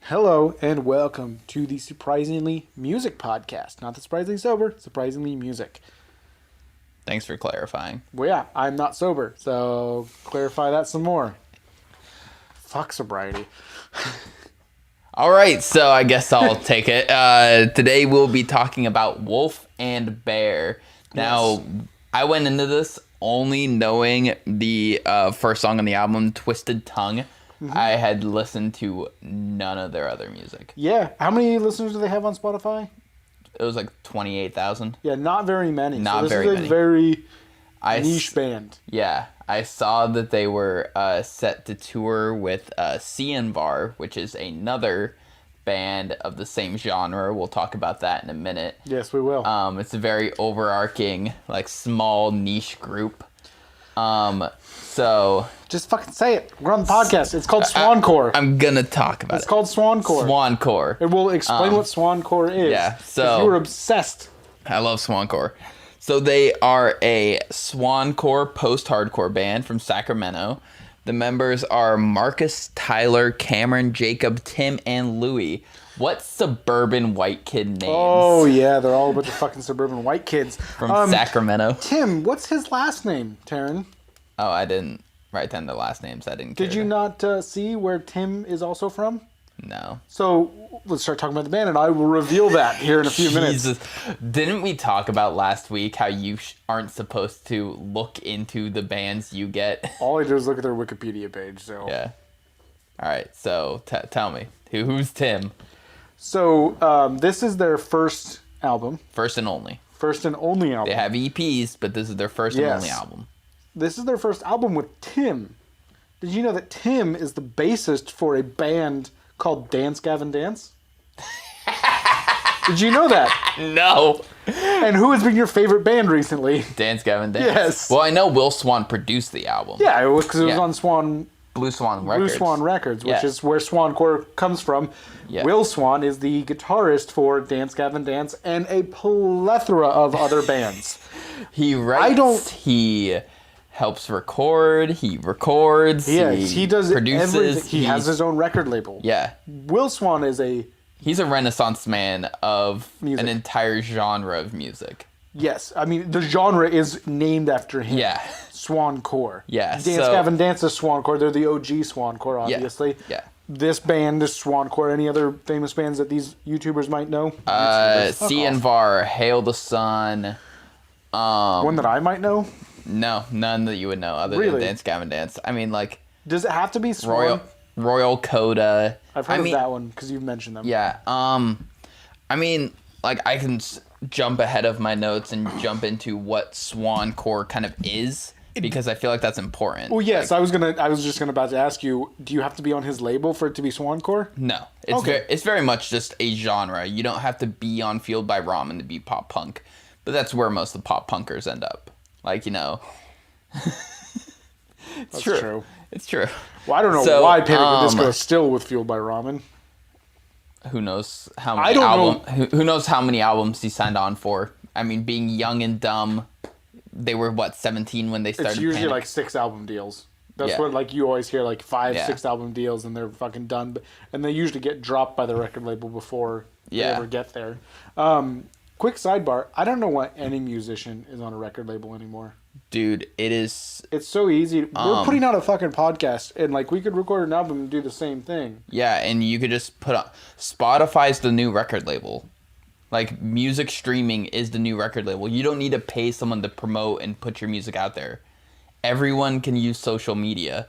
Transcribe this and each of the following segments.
Hello and welcome to the Surprisingly Music podcast. Not the Surprisingly Sober, Surprisingly Music. Thanks for clarifying. Well, yeah, I'm not sober, so clarify that some more. Fuck sobriety. All right, so I guess I'll take it. Today we'll be talking about Wolf and Bear. Now, Yes. I went into this only knowing the first song on the album, Twisted Tongue. I had listened to none of their other music. Yeah, how many listeners do they have on Spotify? It was like 28,000. Yeah, not very many. Not so this very is a many. very I niche band. Yeah, I saw that they were set to tour with Swancore, which is another band of the same genre. We'll talk about that in a minute. Yes, we will. It's a very overarching, like, small niche group. So Just fucking say it. We're on the podcast. It's called Swancore. I'm gonna talk about It's it. called Swancore. Swancore. It will explain what Swancore is. yeah, 'cause so- you were obsessed. I love Swancore. So they are a Swancore post-hardcore band from Sacramento. The members are Marcus, Tyler, Cameron, Jacob, Tim, and Louie. What suburban white kid names? Oh yeah, they're all a bunch of fucking suburban white kids From Sacramento. Tim, what's his last name, Taryn? Oh, I didn't write down their last names. I didn't care. Did you not see where Tim is also from? No. So let's start talking about the band, and I will reveal that here in a few minutes. Jesus. Didn't we talk about last week how you aren't supposed to look into the bands you get? All I do is look at their Wikipedia page. So Yeah. All right. So tell me, who's Tim? So this is their first album, First and only. first and only album. They have EPs, but this is their first and Yes. only album. This is their first album with Tim. Did you know that Tim is the bassist for a band called Dance Gavin Dance? Did you know that? No. And who has been your favorite band recently? Dance Gavin Dance. Yes. Well, I know Will Swan produced the album. Yeah, it was because it was Yeah. on Blue Swan Blue Records. Swan Records, which Yeah. is where Swancore comes from. Yeah. Will Swan is the guitarist for Dance Gavin Dance and a plethora of other bands. He writes. He helps record. He records. Yeah, he does produces. everything. He has his own record label. Yeah. Will Swan is He's a renaissance man of Music. an entire genre of music. yes, I mean the genre is named after him. Yeah. Swancore. Yeah, Dance so- Gavin Dance is Swancore. They're the OG Swancore, obviously. Yeah. This band is Swancore. Any other famous bands that these YouTubers might know? YouTubers, fuck C and off. Var, Hail the Sun. One that I might know? No, none that you would know other Really? than Dance Gavin Dance. I mean, like Does it have to be Swan? Royal Coda. I've heard I mean, of that one because you've mentioned them. Yeah. I mean, like I can jump ahead of my notes and jump into what Swancore kind of is because I feel like that's important. Well, yes, I was just about to ask you. Do you have to be on his label for it to be Swancore? No, it's Okay. it's very much just a genre. You don't have to be on Fueled by Ramen to be pop punk, but that's where most of the pop punkers end up. Like, you know, it's true. It's true. Well, I don't know So, why Panic at the Disco is still with Fueled by Ramen. Who knows how I many don't Who knows how many albums he signed on for? I mean, being young and dumb, they were what 17 when they started. It's usually Panic? like 6 album deals. That's Yeah. what like you always hear like 5, Yeah. 6 album deals and they're fucking done. And they usually get dropped by the record label before they Yeah. ever get there. Quick sidebar: I don't know why any musician is on a record label anymore. Dude, it is. It's so easy. We're putting out a fucking podcast, and like we could record an album and do the same thing. Yeah, and you could just put on. Spotify's the new record label. Like, music streaming is the new record label. You don't need to pay someone to promote and put your music out there. Everyone can use social media.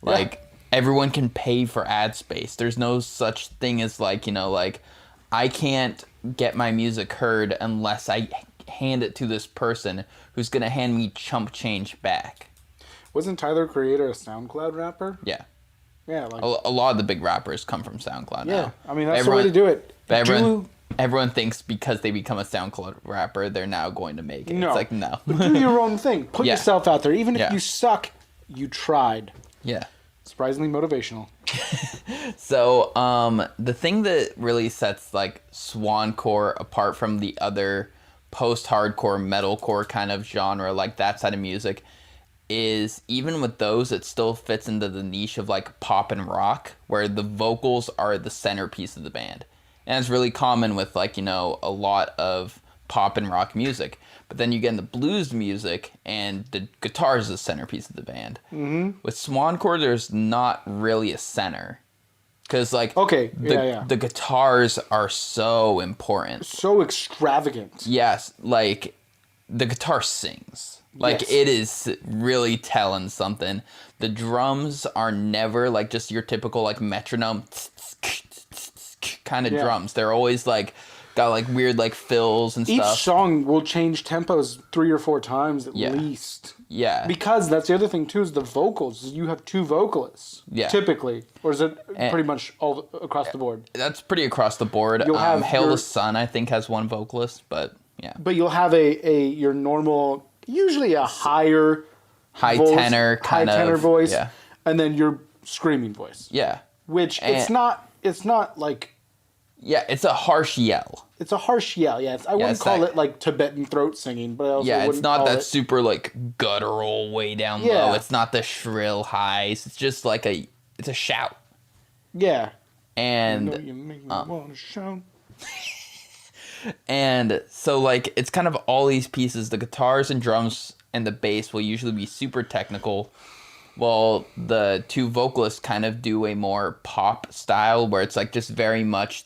Like, everyone can pay for ad space. There's no such thing as, like, you know, like, I can't get my music heard unless I hand it to this person who's going to hand me chump change back. Wasn't Tyler Creator a SoundCloud rapper? Yeah. Yeah, like A lot of the big rappers come from SoundCloud yeah. now. I mean that's the way to do it. Everyone thinks because they become a SoundCloud rapper, they're now going to make it. No. It's like, no. But do your own thing. Put Yeah. yourself out there. Even if Yeah. you suck, you tried. Yeah. Surprisingly motivational. So, the thing that really sets, like, Swancore apart from the other post-hardcore, metalcore kind of genre, like that side of music, is even with those, it still fits into the niche of like pop and rock, where the vocals are the centerpiece of the band. And it's really common with like, you know, a lot of pop and rock music. But then you get into blues music and the guitar is the centerpiece of the band. Mm-hmm. With Swancore, there's not really a center. Because like the guitars are so important. So extravagant. Yes, like the guitar sings. Like it is really telling something. The drums are never like just your typical like metronome kind of drums. They're always like got like weird like fills and stuff. Each song will change tempos 3 or 4 times at least. Yeah. Because that's the other thing too is the vocals. You have 2 vocalists. Yeah. Typically, or is it pretty much all across the board? That's pretty across the board. You'll have Hail the Sun, I think, has 1 vocalist, but yeah. But you'll have your normal, usually a high tenor voice, and then your screaming voice. Yeah. Which it's not like. Yeah, it's a harsh yell. It's a harsh yell, yeah. I wouldn't call it like Tibetan throat singing, but I also wouldn't it's not call that super like guttural way down low. It's not the shrill highs. It's just like it's a shout. Yeah. And you make me want to shout. And so like it's kind of all these pieces. The guitars and drums and the bass will usually be super technical. Well, the 2 vocalists kind of do a more pop style where it's like just very much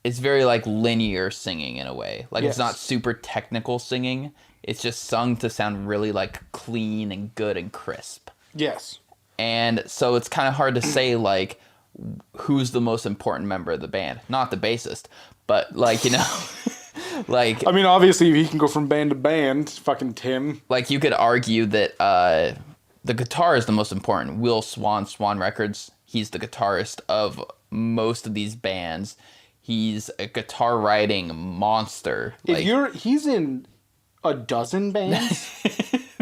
it's very like linear singing in a way. Like it's not super technical singing. It's just sung to sound really like clean and good and crisp. Yes. And so it's kind of hard to say like who's the most important member of the band. Not the bassist, but like, you know, like I mean, obviously he can go from band to band, fucking Tim. Like you could argue that the guitar is the most important. Will Swan Records, he's the guitarist of most of these bands. He's a guitar writing monster. He's in a dozen bands.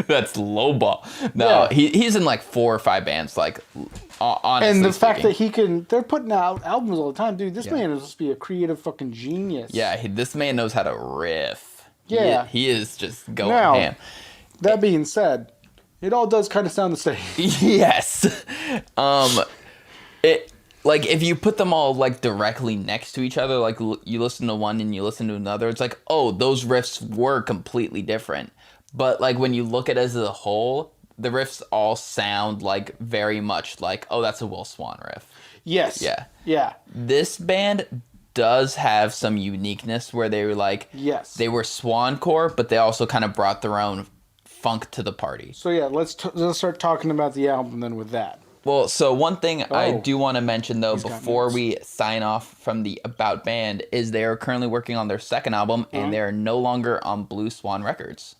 That's lowball. No, he's in like 4 or 5 bands. Like, honestly, and the fact that they're putting out albums all the time, dude. This man is supposed to be a creative fucking genius. Yeah, this man knows how to riff. Yeah, he is just going ham. That being said, it all does kind of sound the same. Yes. It like if you put them all like directly next to each other, like you listen to one and you listen to another, it's like, oh, those riffs were completely different. But like when you look at it as a whole, the riffs all sound like very much like, oh, that's a Will Swan riff. Yes. Yeah. Yeah. This band does have some uniqueness where they were like, they were Swancore, but they also kind of brought their own funk to the party. So yeah, let's start talking about the album then with that. Well, so one thing I do want to mention though before we sign off from the About Band is they are currently working on their 2nd album and they are no longer on Blue Swan Records.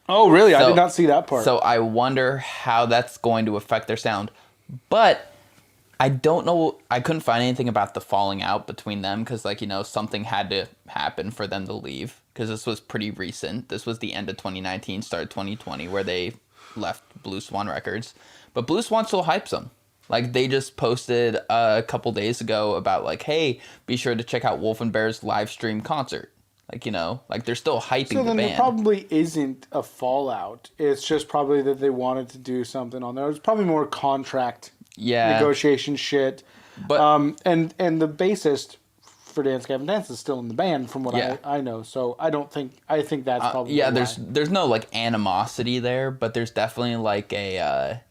Oh, really? I did not see that part. So I wonder how that's going to affect their sound. But I don't know. I couldn't find anything about the falling out between them because, like, you know, something had to happen for them to leave because this was pretty recent. This was the end of 2019, start of 2020 where they left Blue Swan Records. But Blue Swan still hypes them. Like, they just posted a couple days ago about, like, hey, be sure to check out Wolf and Bear's live stream concert. Like, you know, like, they're still hyping the band. So then there probably isn't a fallout. It's just probably that they wanted to do something on there. It was probably more contract negotiation shit. But and the bassist for Dance Gavin Dance is still in the band from what I know. So I think that's probably why. There's no, like, animosity there, but there's definitely, like, a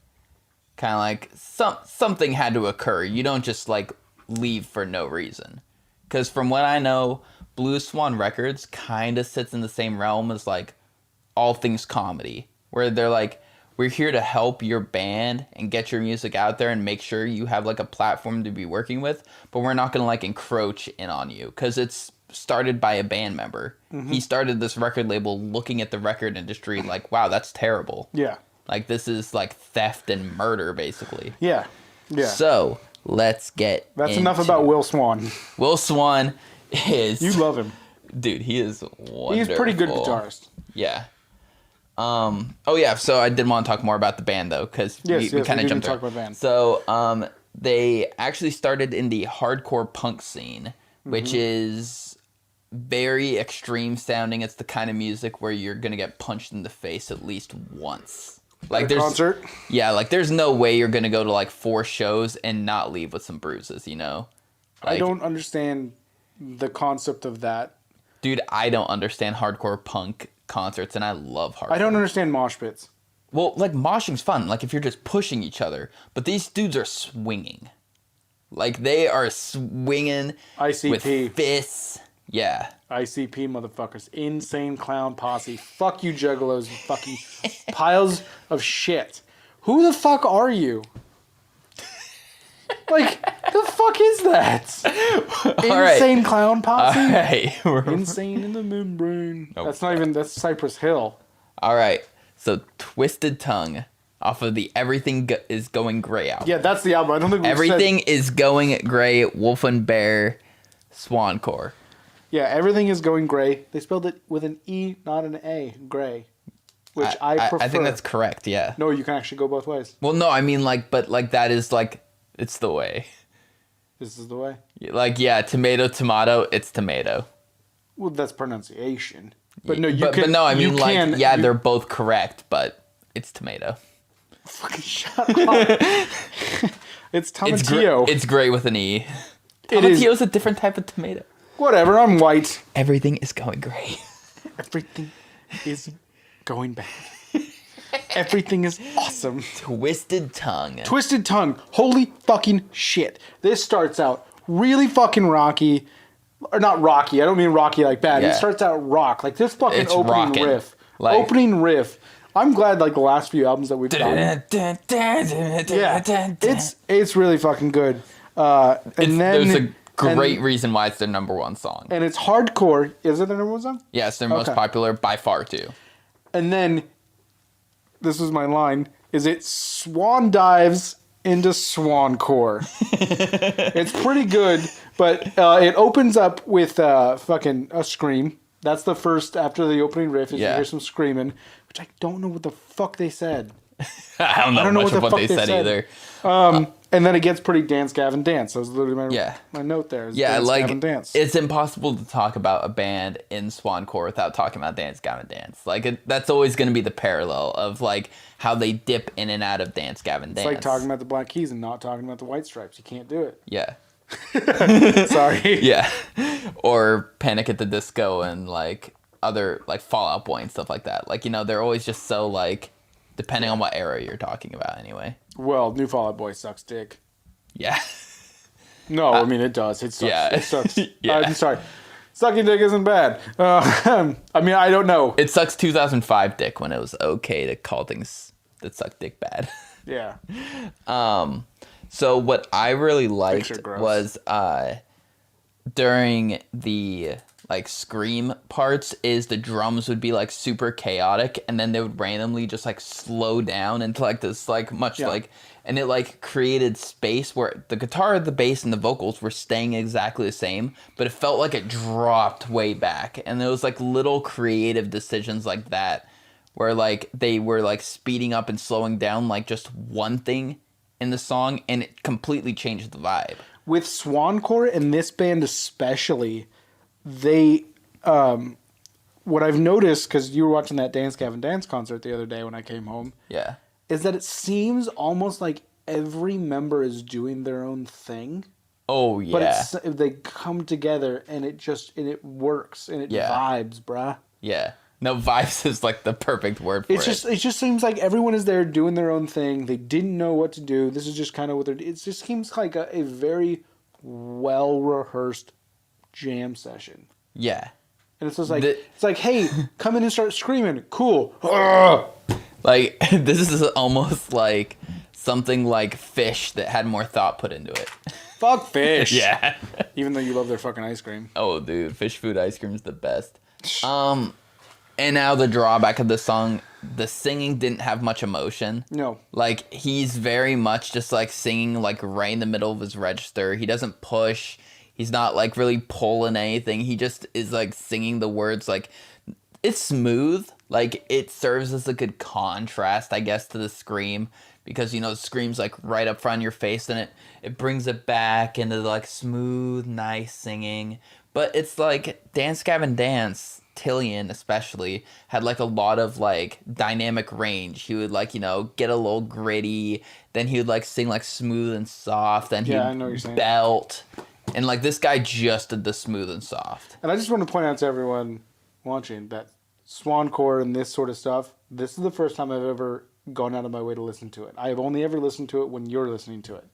kind of like something had to occur. You don't just, like, leave for no reason. Because from what I know, Blue Swan Records kind of sits in the same realm as, like, All Things Comedy, where they're like, we're here to help your band and get your music out there and make sure you have, like, a platform to be working with, but we're not going to, like, encroach in on you, because it's started by a band member. Mm-hmm. He started this record label looking at the record industry like, wow, that's terrible. Yeah. Like, this is, like, theft and murder, basically. Yeah. Yeah. So, let's get That's enough about Will Swan. Will Swan is... You love him. Dude, he is wonderful. He's a pretty good guitarist. Yeah. So I did want to talk more about the band, though, because we kind of jumped talk about band. So, they actually started in the hardcore punk scene, which is very extreme sounding. It's the kind of music where you're going to get punched in the face at least once. Like there's concert. Yeah, like there's no way you're gonna go to like 4 shows and not leave with some bruises, you know? Like, I don't understand the concept of that. Dude, I don't understand hardcore punk concerts, and I love hardcore. I don't understand mosh pits. Well, like, moshing's fun, like, if you're just pushing each other. But these dudes are swinging. Like, they are swinging ICP. With fists. Yeah. ICP, motherfuckers. Insane Clown Posse. Fuck you, juggalos. You fucking piles of shit. Who the fuck are you? Like, the fuck is that? Insane Clown Posse? Insane in the membrane. Nope. That's Cypress Hill. All right. So, Twisted Tongue off of the Everything is Going Gray album. Yeah, that's the album. I don't think Everything is Going Gray, Wolf and Bear, Swancore. Yeah, Everything is Going Gray. They spelled it with an E, not an A. Gray. Which I prefer. I think that's correct, yeah. No, you can actually go both ways. Well, no, I mean, like, but, like, that is, like, it's the way. This is the way? Like, yeah, tomato, it's tomato. Well, that's pronunciation. But no, But no, I mean, like, yeah, they're both correct, but it's tomato. Fucking shut up. It's tomatillo. It's gray with an E. Tomatillo is a different type of tomato. Whatever, I'm white. Everything is going gray. Everything is going bad. Everything is awesome. Twisted Tongue. Twisted Tongue. Holy fucking shit. This starts out really fucking rocky. Or not rocky. I don't mean rocky like bad. Yeah. It starts out rock. Like this fucking it's opening rockin'. Riff. Like, opening riff. I'm glad like the last few albums that we've done. Yeah. It's really fucking good. There's a great reason why it's their number 1 song. And it's hardcore. Is it their number 1 song? Yeah, it's their most popular by far too. And then this was my line, is it swan dives into Swancore. It's pretty good, but it opens up with fucking a scream. That's the first, after the opening riff, is you hear some screaming, which I don't know what the fuck they said. I don't know much of what they said either. And then it gets pretty Dance Gavin Dance. That was literally my note there. Dance, Gavin, Dance. It's impossible to talk about a band in Swancore without talking about Dance Gavin Dance. Like that's always going to be the parallel of like how they dip in and out of Dance Gavin Dance. It's like talking about the Black Keys and not talking about the White Stripes. You can't do it. Yeah. Sorry. Yeah. Or Panic at the Disco and like other like Fall Out Boy and stuff like that. Like, you know, they're always just so like depending on what era you're talking about anyway. Well, New Fall Out Boy sucks dick. Yeah. No, I mean, it does. It sucks. Yeah. It sucks. Yeah. I'm sorry. Sucking dick isn't bad. I mean, I don't know. It sucks 2005 dick when it was okay to call things that suck dick bad. Yeah. So what I really liked was during the like scream parts is the drums would be like super chaotic and then they would randomly just like slow down into like this like much like, and it like created space where the guitar, the bass, and the vocals were staying exactly the same, but it felt like it dropped way back. And there was like little creative decisions like that where like they were like speeding up and slowing down like just one thing in the song and it completely changed the vibe. With Swancore and this band especially, they what I've noticed, because you were watching that Dance Gavin Dance concert the other day when I came home, is that it seems almost like every member is doing their own thing. Oh yeah, but they come together and it works and it vibes, bruh. Yeah, no, vibes is like the perfect word for it. It just seems like everyone is there doing their own thing. They didn't know what to do. This is just kind of what they're. It just seems like a very well rehearsed jam session. Yeah. And it's just like it's like, hey, come in and start screaming. Cool. Like this is almost like something like Fish that had more thought put into it. Fuck Fish. Yeah. Even though you love their fucking ice cream. Oh dude, Fish food ice cream is the best. And now the drawback of the song, the singing didn't have much emotion. No. Like, he's very much just, like, singing, like, right in the middle of his register. He doesn't push. He's not, like, really pulling anything. He just is, like, singing the words, like, it's smooth. Like, it serves as a good contrast, I guess, to the scream. Because, you know, the scream's, like, right up front of your face, and it brings it back into, like, smooth, nice singing. But it's, like, Dance Gavin Dance. Tillian especially had like a lot of like dynamic range. He would like, get a little gritty, then he would like sing like smooth and soft, then he'd belt. And like this guy just did the smooth and soft. And I just want to point out to everyone watching that Swancore and this sort of stuff, this is the first time I've ever gone out of my way to listen to it. I have only ever listened to it when you're listening to it.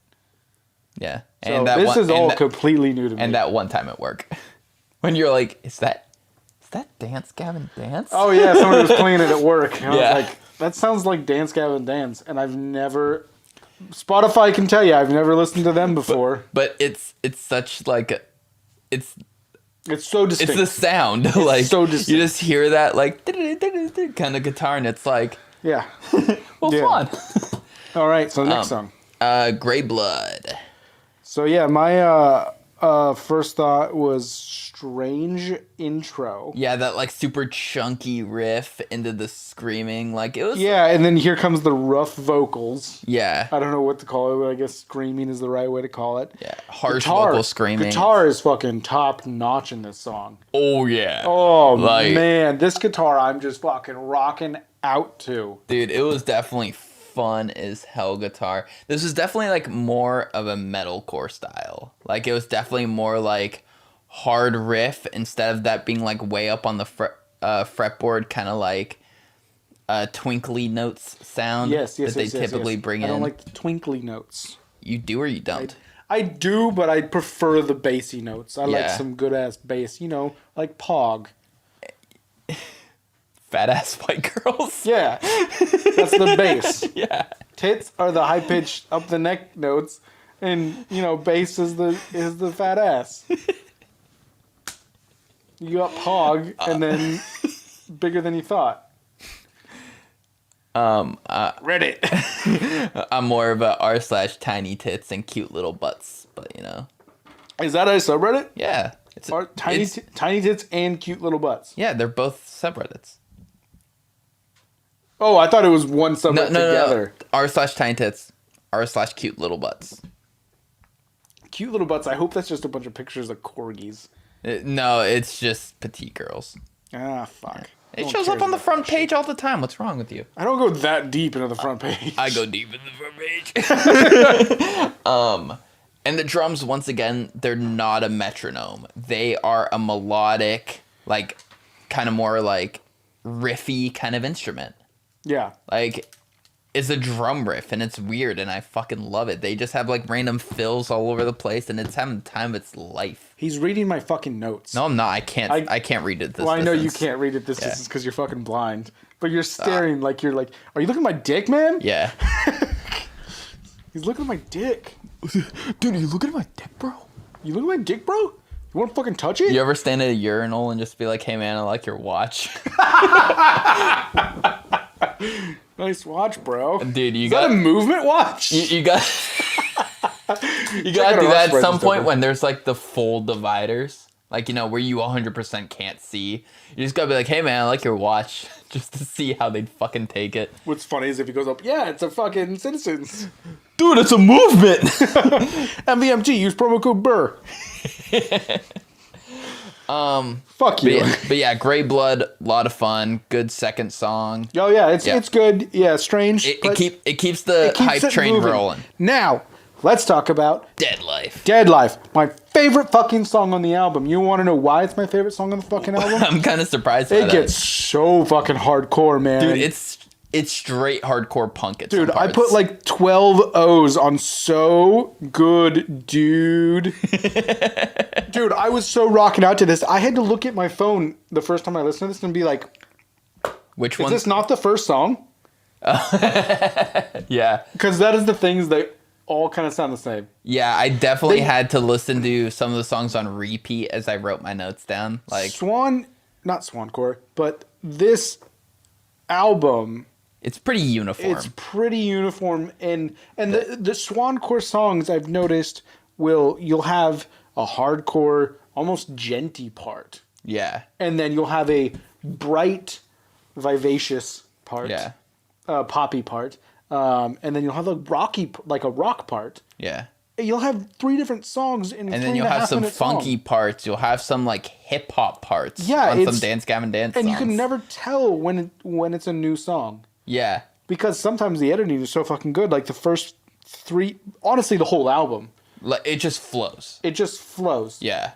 Yeah. So this is all completely new to me. And that one time at work. When you're like, is that Dance Gavin Dance? Oh yeah, someone was playing it at work. And I was like, that sounds like Dance Gavin Dance. And I've never... Spotify can tell you, I've never listened to them before. But it's such like... It's so distinct. It's the sound. It's like, so distinct. You just hear that like kind of guitar and it's like... Yeah. Fun. All right, so next song. Grey Blood. So yeah, my first thought was strange intro. Yeah, that like super chunky riff into the screaming, like it was. Yeah, and then here comes the rough vocals. Yeah. I don't know what to call it, but I guess screaming is the right way to call it. Yeah, harsh vocal screaming. Guitar is fucking top notch in this song. Oh yeah. Oh man, this guitar I'm just fucking rocking out to. Dude, it was definitely fun as hell guitar. This was definitely like more of a metalcore style. Like it was definitely more like hard riff instead of that being like way up on the fretboard, kind of like twinkly notes sound that they typically bring in. I don't like twinkly notes. You do or you don't? I do, but I prefer the bassy notes. I like some good ass bass, like Pog. Fat ass white girls. Yeah, that's the bass. Yeah, tits are the high pitched up the neck notes, and bass is the fat ass. You got Pog, and then bigger than you thought. Reddit. I'm more of a r/tiny tits and cute little butts, but Is that a subreddit? Yeah, tiny tits and cute little butts. Yeah, they're both subreddits. Oh, I thought it was one subreddit together. No. r/tiny tits, r/cute little butts. Cute little butts. I hope that's just a bunch of pictures of corgis. No, it's just petite girls. Ah, fuck. It shows up on the front page all the time. What's wrong with you? I don't go that deep into the front page. I go deep in the front page. And the drums, once again, they're not a metronome. They are a melodic, like, kind of more like riffy kind of instrument. Yeah. Like, it's a drum riff, and it's weird, and I fucking love it. They just have, like, random fills all over the place, and it's having the time of its life. He's reading my fucking notes. No, I'm not. I can't read it this Well, I know distance. you can't read it this distance because you're fucking blind. But you're staring like you're like, are you looking at my dick, man? Yeah. He's looking at my dick. Dude, are you looking at my dick, bro? You looking at my dick, bro? You want to fucking touch it? You ever stand at a urinal and just be like, hey, man, I like your watch? Nice watch, bro. Dude, Is that a movement watch? You got... You gotta do that at some point when there's like the full dividers. Like, where you 100% can't see. You just gotta be like, hey man, I like your watch. Just to see how they'd fucking take it. What's funny is if he goes up, yeah, it's a fucking Citizens. Dude, it's a movement! MVMT, use promo code BURR. Fuck you. But yeah, Grey Blood, a lot of fun. Good second song. Oh yeah, it's good. Yeah, strange. It keeps the hype train rolling. Now, let's talk about Dead Life. Dead Life, my favorite fucking song on the album. You want to know why it's my favorite song on the fucking album? I'm kind of surprised by that. It gets so fucking hardcore, man. Dude, it's straight hardcore punk at Dude, some parts. I put like 12 O's on so good, dude. Dude, I was so rocking out to this. I had to look at my phone the first time I listened to this and be like, which one? Is this not the first song? Yeah. Because that is the things they all kind of sound the same. Yeah, I definitely had to listen to some of the songs on repeat as I wrote my notes down. Like not Swancore, but this album, it's pretty uniform. It's pretty uniform, and the Swancore songs I've noticed you'll have a hardcore, almost djenty part. Yeah. And then you'll have a bright, vivacious part. Yeah. Poppy part. And then you'll have a rock part. Yeah. you'll have 3 different songs in and then you'll have some funky parts. You'll have some like hip hop parts. Yeah, on some Dance Gavin Dance songs. And you can never tell when it's a new song. Yeah, because sometimes the editing is so fucking good. Like the first 3, honestly, the whole album. It just flows. It just flows. Yeah.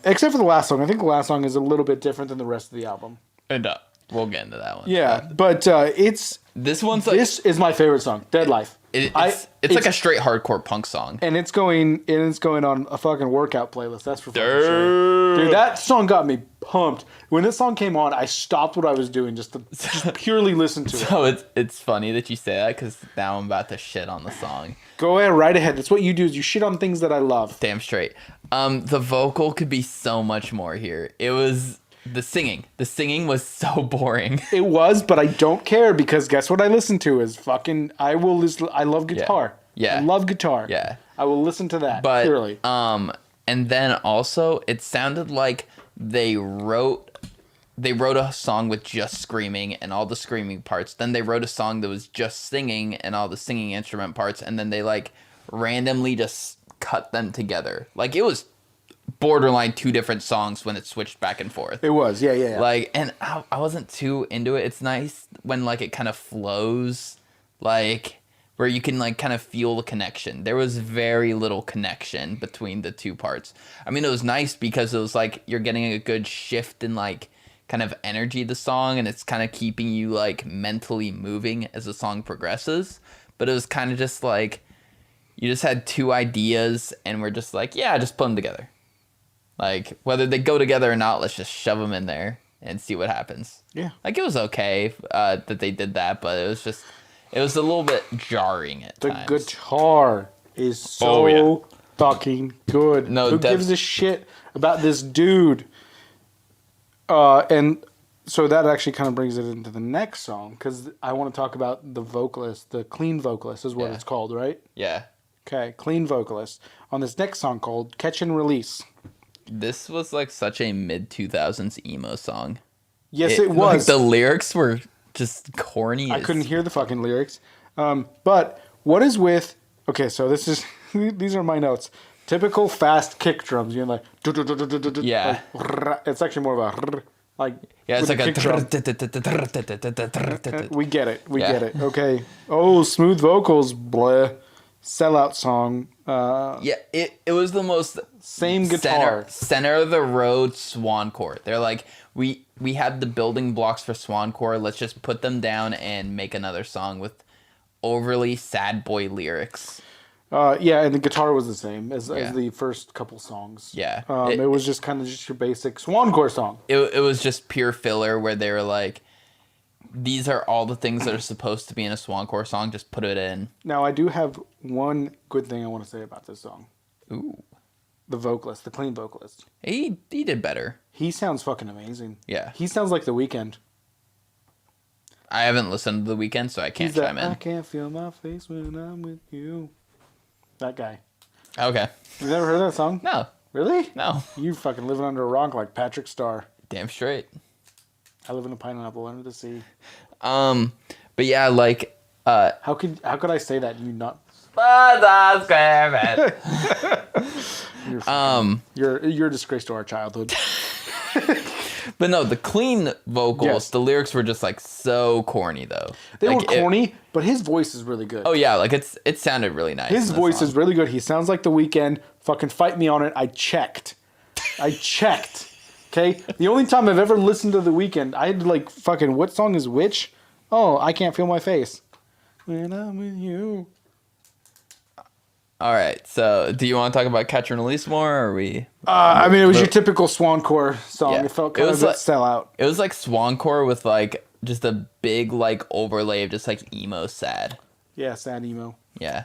Except for the last song. I think the last song is a little bit different than the rest of the album. And we'll get into that one. Yeah, but it's this one's this is my favorite song, Dead Life. It's like a straight hardcore punk song, and it's going on a fucking workout playlist. That's for fucking sure. Dude, that song got me pumped. When this song came on, I stopped what I was doing just purely listen to it. So it's funny that you say that because now I'm about to shit on the song. Go ahead, right ahead. That's what you do. Is you shit on things that I love. Damn straight. The vocal could be so much more here. It was. The singing was so boring. It was, but I don't care because guess what I listen to is fucking. I love guitar. Yeah. I love guitar. Yeah. I will listen to that. But purely. And then also it sounded like they wrote a song with just screaming and all the screaming parts. Then they wrote a song that was just singing and all the singing instrument parts. And then they like randomly just cut them together. Like it was borderline 2 different songs when it switched back and forth. It was, yeah. Like, and I wasn't too into it. It's nice when like it kind of flows, like where you can like kind of feel the connection. There was very little connection between the 2 parts. I mean, it was nice because it was like you're getting a good shift in like kind of energy of the song, and it's kind of keeping you like mentally moving as the song progresses. But it was kind of just like you just had 2 ideas, and we're just like, yeah, just put them together. Like, whether they go together or not, let's just shove them in there and see what happens. Yeah. Like, it was okay that they did that, but it was a little bit jarring at times. The guitar is so fucking good. No, who gives a shit about this dude? And so that actually kind of brings it into the next song, because I want to talk about the vocalist. The clean vocalist is what it's called, right? Yeah. Okay, clean vocalist. On this next song called Catch and Release. This was like such a mid-2000s emo song. Yes, it was. Like, the lyrics were just corny. I couldn't hear the fucking lyrics. But what is with... Okay, so this is... These are my notes. Typical fast kick drums. You're like... Yeah. Like, it's actually more of a... Like... Yeah, it's like a... We get it. We get it. Okay. Oh, smooth vocals. Bleh. Sellout song. Yeah, it was the most... Same guitar. Center of the road Swancore. They're like, we had the building blocks for Swancore. Let's just put them down and make another song with overly sad boy lyrics. Yeah, and the guitar was the same as the first couple songs. Yeah. It was just kind of just your basic Swancore song. It was just pure filler where they were like, these are all the things that are supposed to be in a Swancore song. Just put it in. Now, I do have one good thing I want to say about this song. Ooh. The vocalist, the clean vocalist. He did better. He sounds fucking amazing. Yeah. He sounds like The Weeknd. I haven't listened to The Weeknd, so I can't chime in. I can't feel my face when I'm with you. That guy. Okay. You never heard that song? No. Really? No. You fucking living under a rock like Patrick Starr. Damn straight. I live in a pineapple under the sea. But yeah, like... How could I say that and you not... You're a disgrace to our childhood. But no, the clean vocals, the lyrics were just like so corny though. They like, were corny, but his voice is really good. Oh yeah, like it sounded really nice. His voice is really good. He sounds like The Weeknd. Fucking fight me on it. I checked. Okay? The only time I've ever listened to The Weeknd, I had to like fucking what song is which? Oh, I Can't Feel My Face. When I'm with you. All right, so do you want to talk about Catch and Release more, or are we? I mean, it was your typical Swancore song. Yeah. It felt kind of like sellout. It was like Swancore with like just a big like overlay of just like emo sad. Yeah, sad emo. Yeah,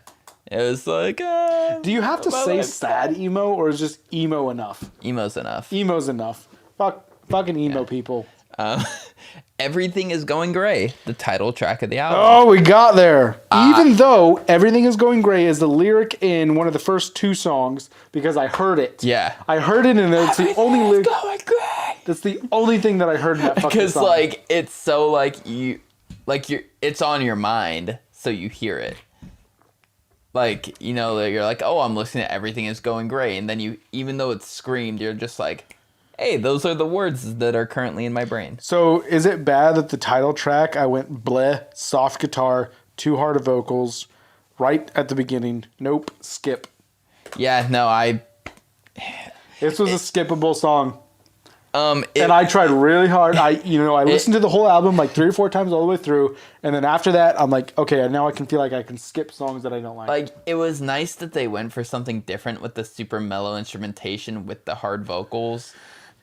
it was like. Do you have to say sad emo, or is just emo enough? Emo's enough. Emo's enough. Fucking emo people. Everything is Going Gray, the title track of the album. Oh, we got there. Even though Everything is Going Gray is the lyric in one of the first 2 songs, because I heard it. Yeah. I heard it, and it's the only lyric. Going gray. That's the only thing that I heard in that fucking song. Because like it's so like it's on your mind, so you hear it. like, you know, you're like, oh, I'm listening to everything is going great, and then you, even though it's screamed, you're just like, hey, those are the words that are currently in my brain. So is it bad that the title track, I went bleh, soft guitar, too hard of vocals, right at the beginning, nope, skip. Yeah, no, This was a skippable song. And I tried really hard. I listened to the whole album like 3 or 4 times all the way through, and then after that, I'm like, okay, now I can feel like I can skip songs that I don't like. Like, it was nice that they went for something different with the super mellow instrumentation with the hard vocals.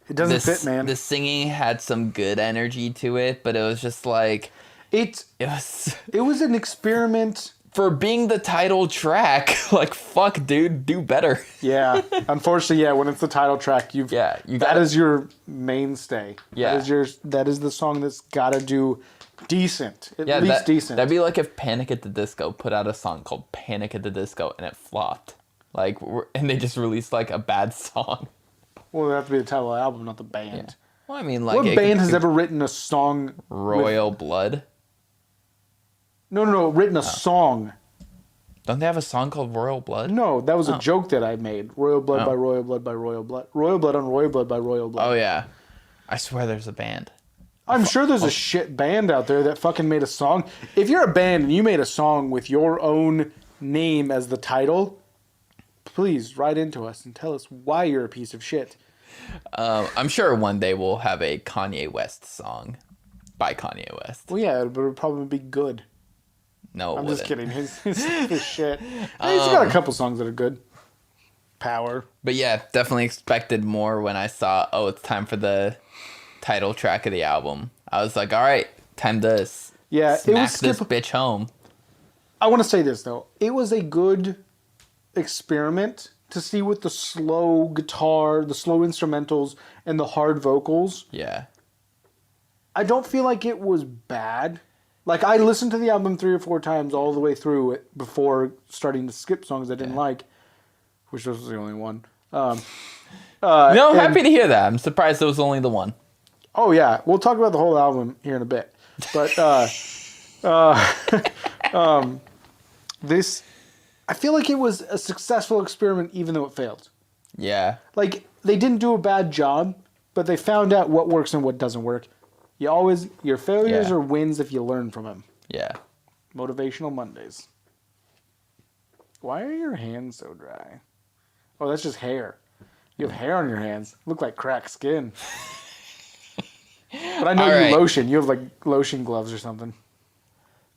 It doesn't fit, man. The singing had some good energy to it, but it was just like it was an experiment. For being the title track, like, fuck, dude, do better. Yeah. Unfortunately, yeah, when it's the title track, that is your mainstay. Yeah. That is the song that's got to do decent. At least decent. That'd be like if Panic at the Disco put out a song called Panic at the Disco and it flopped. Like, and they just released, like, a bad song. Well, it would have to be the title of the album, not the band. Yeah. Well, I mean, like... What band has ever written a song... Royal Blood? No, written a song. Don't they have a song called Royal Blood? No, that was a joke that I made. Royal Blood by Royal Blood by Royal Blood. Royal Blood on Royal Blood by Royal Blood. Oh, yeah. I swear there's a band. I'm sure there's a shit band out there that fucking made a song. If you're a band and you made a song with your own name as the title, please write into us and tell us why you're a piece of shit. I'm sure one day we'll have a Kanye West song by Kanye West. Well, yeah, but it would probably be good. No, I'm just kidding. His shit. He's got a couple songs that are good. Power. But yeah, definitely expected more when I saw, it's time for the title track of the album. I was like, all right, time to smack this bitch home. I want to say this, though. It was a good experiment to see with the slow guitar, the slow instrumentals, and the hard vocals. Yeah. I don't feel like it was bad. Like, I listened to the album 3 or 4 times all the way through it before starting to skip songs I didn't like, which was the only one. I'm happy to hear that. I'm surprised it was only the one. Oh, yeah. We'll talk about the whole album here in a bit. But this, I feel like it was a successful experiment even though it failed. Yeah. Like, they didn't do a bad job, but they found out what works and what doesn't work. Your failures are wins if you learn from them. Yeah. Motivational Mondays. Why are your hands so dry? Oh, that's just hair. You have hair on your hands. Look like cracked skin. But I know you lotion. You have like lotion gloves or something.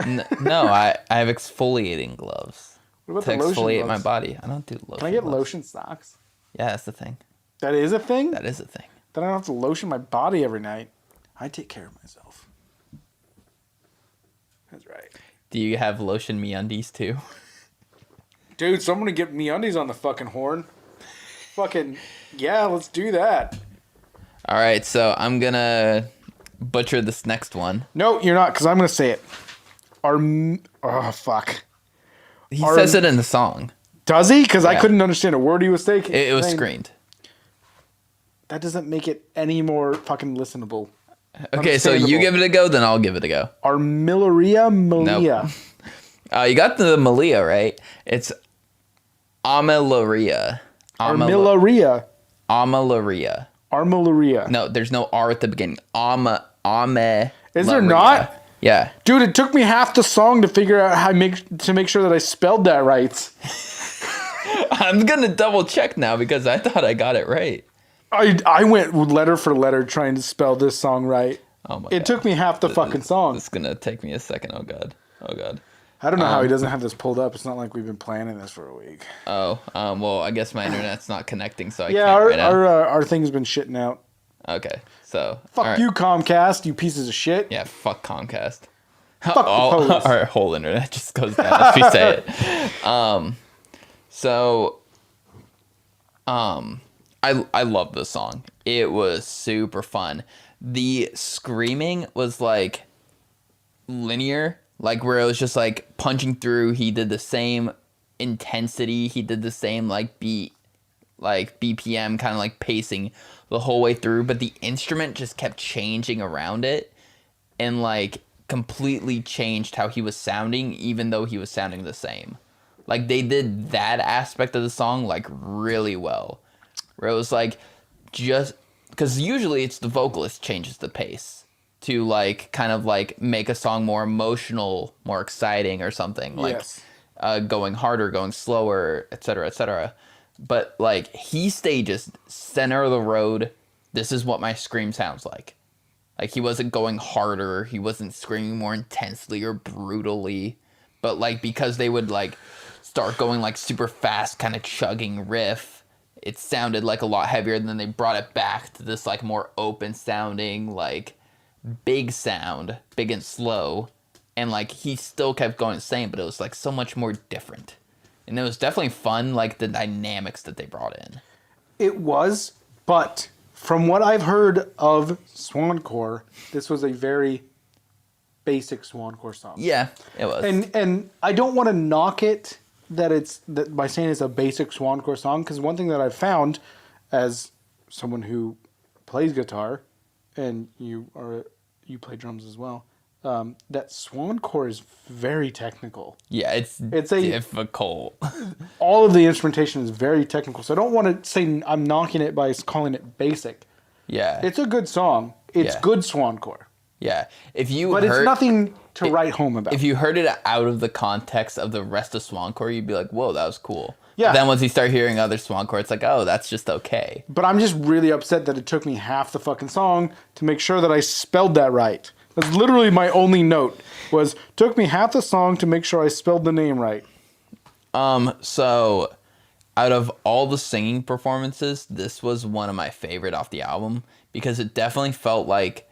No, I have exfoliating gloves. What about to the lotion exfoliate gloves? my body. I don't do lotion. Can I get gloves. lotion socks? Yeah, that's the thing. That is a thing? That is a thing. Then I don't have to lotion my body every night. I take care of myself. That's right. Do you have lotion MeUndies too? Dude, someone to get MeUndies on the fucking horn. Fucking, yeah, let's do that. All right, so I'm going to butcher this next one. No, you're not, because I'm going to say it. Oh, fuck. He says it in the song. Does he? Because I couldn't understand a word he was saying. It was screened. That doesn't make it any more fucking listenable. Okay, so you give it a go, then I'll give it a go. Armillaria Malia. Nope. You got the Malia, right? It's Armillaria. Armillaria. Armillaria. Armillaria. No, there's no R at the beginning. Armillaria. Is there not? Yeah. Dude, it took me half the song to figure out how to make sure that I spelled that right. I'm gonna double check now because I thought I got it right. I went letter for letter trying to spell this song right. Oh my god. It took me half the fucking song. It's gonna take me a second. Oh god. I don't know how he doesn't have this pulled up. It's not like we've been planning this for a week. Oh, well, I guess my internet's not connecting, so I can't right now. Our thing's been shitting out. Okay, so fuck you, Comcast, you pieces of shit. Yeah, fuck Comcast. Fuck the police. Our whole internet just goes down as we say it. I love this song. It was super fun. The screaming was like linear, like where it was just like punching through. He did the same intensity. He did the same like beat, like BPM, kind of like pacing the whole way through. But the instrument just kept changing around it and like completely changed how he was sounding, even though he was sounding the same. Like, they did that aspect of the song, like, really well. Where it was, like, just... Because usually it's the vocalist changes the pace to, like, kind of, like, make a song more emotional, more exciting or something. Like, going harder, going slower, etc., etc. But, like, he stayed just center of the road. This is what my scream sounds like. Like, he wasn't going harder. He wasn't screaming more intensely or brutally. But, like, because they would, like, start going, like, super fast, kind of chugging riff, it sounded, like, a lot heavier. And then they brought it back to this, like, more open sounding, like, big sound, big and slow. And, like, he still kept going the same, but it was, like, so much more different. And it was definitely fun, like, the dynamics that they brought in. It was, but from what I've heard of Swancore, this was a very basic Swancore song. Yeah, it was. And I don't want to knock it that by saying it's a basic Swancore song, because one thing that I've found as someone who plays guitar, and you play drums as well, that Swancore is very technical. Yeah, it's difficult. All of the instrumentation is very technical, so I don't want to say I'm knocking it by calling it basic. Yeah. It's a good song. It's good Swancore. Yeah. It's nothing to write home about. If you heard it out of the context of the rest of Swancore, you'd be like, whoa, that was cool. Yeah. But then once you start hearing other Swancore, it's like, oh, that's just okay. But I'm just really upset that it took me half the fucking song to make sure that I spelled that right. That's literally my only note, was took me half the song to make sure I spelled the name right. So out of all the singing performances, this was one of my favorite off the album, because it definitely felt like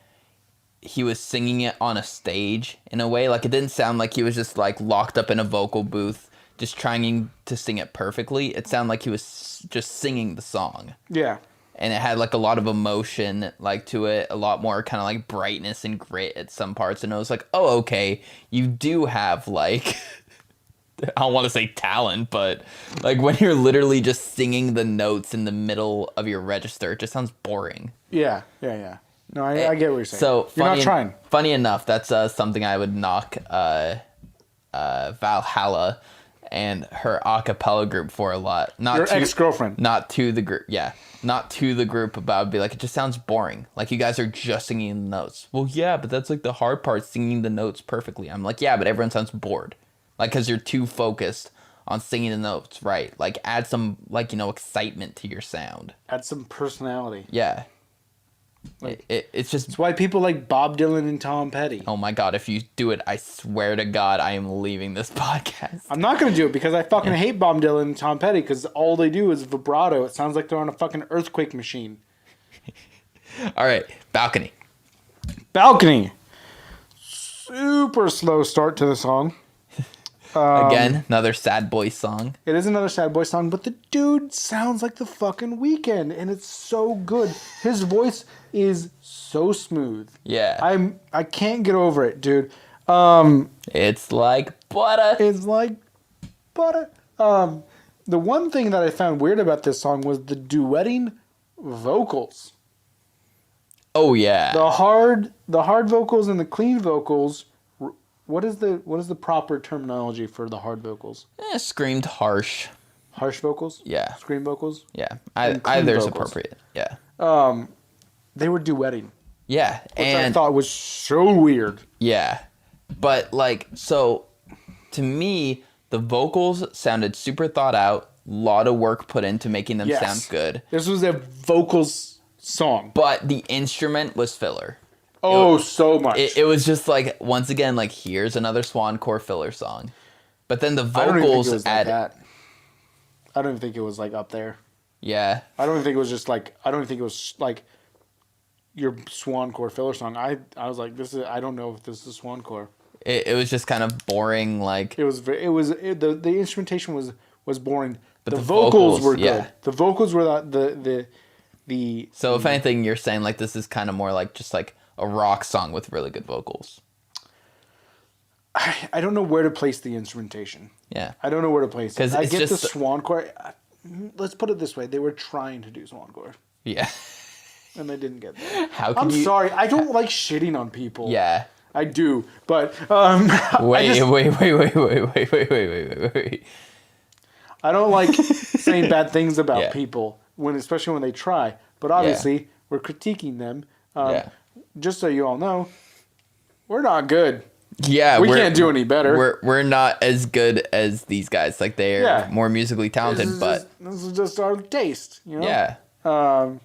he was singing it on a stage in a way. Like, it didn't sound like he was just, like, locked up in a vocal booth just trying to sing it perfectly. It sounded like he was just singing the song. Yeah. And it had, like, a lot of emotion, like, to it. A lot more kind of, like, brightness and grit at some parts. And it was like, oh, okay, you do have, like... I don't want to say talent, but, like, when you're literally just singing the notes in the middle of your register, it just sounds boring. Yeah. No, I get what you're saying. So you're not trying. Funny enough, that's something I would knock Valhalla and her a cappella group for a lot. Your ex-girlfriend. Not to the group, yeah. Not to the group, but I would be like, it just sounds boring. Like, you guys are just singing the notes. Well, yeah, but that's, like, the hard part, singing the notes perfectly. I'm like, yeah, but everyone sounds bored. Like, because you're too focused on singing the notes right. Like, add some, like, excitement to your sound. Add some personality. Yeah. Like, it's just... It's why people like Bob Dylan and Tom Petty. Oh my god, if you do it, I swear to God, I am leaving this podcast. I'm not going to do it because I fucking hate Bob Dylan and Tom Petty, because all they do is vibrato. It sounds like they're on a fucking earthquake machine. Alright, Balcony. Balcony. Super slow start to the song. Again, another sad boy song. It is another sad boy song, but the dude sounds like The Fucking Weeknd, and it's so good. His voice is so smooth. Yeah. I can't get over it, dude. It's like butter. It's like butter. The one thing that I found weird about this song was the duetting vocals. Oh yeah. The hard vocals and the clean vocals. What is the proper terminology for the hard vocals? Screamed harsh. Harsh vocals? Yeah. Scream vocals? Yeah. Either is appropriate. Yeah. They were duetting. Yeah. Which I thought was so weird. Yeah. But, like, so, to me, the vocals sounded super thought out. A lot of work put into making them sound good. This was a vocals song. But the instrument was filler. Oh, so much. It was just like, once again, like, here's another Swancore filler song. But then the vocals added... I don't even think it was, like, up there. Yeah. I don't think it was like your Swancore filler song. I was like, I don't know if this is Swancore. It was just kind of boring, like... The instrumentation was boring. But the vocals were good. Yeah. The vocals were the So if anything, you're saying, like, this is kind of more like just, like, a rock song with really good vocals. I don't know where to place the instrumentation. Yeah. I don't know where to place it. I get just the Swancore. Let's put it this way. They were trying to do Swancore. Yeah. And they didn't get there. I'm sorry. I don't like shitting on people. Yeah. I do. But wait. I don't like saying bad things about people, especially when they try. But obviously, we're critiquing them. Just so you all know, we're not good. Yeah, we can't do any better. We're not as good as these guys. Like, they're more musically talented, this is just our taste, you know? Yeah.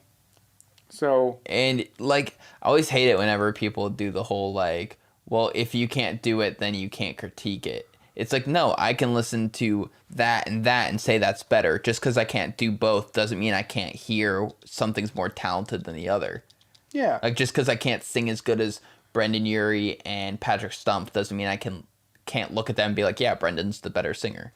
So. And, like, I always hate it whenever people do the whole, like, well, if you can't do it, then you can't critique it. It's like, no, I can listen to that and say that's better. Just because I can't do both doesn't mean I can't hear something's more talented than the other. Yeah. Like, just because I can't sing as good as Brendan Urie and Patrick Stump doesn't mean I can't look at them and be like, yeah, Brendan's the better singer.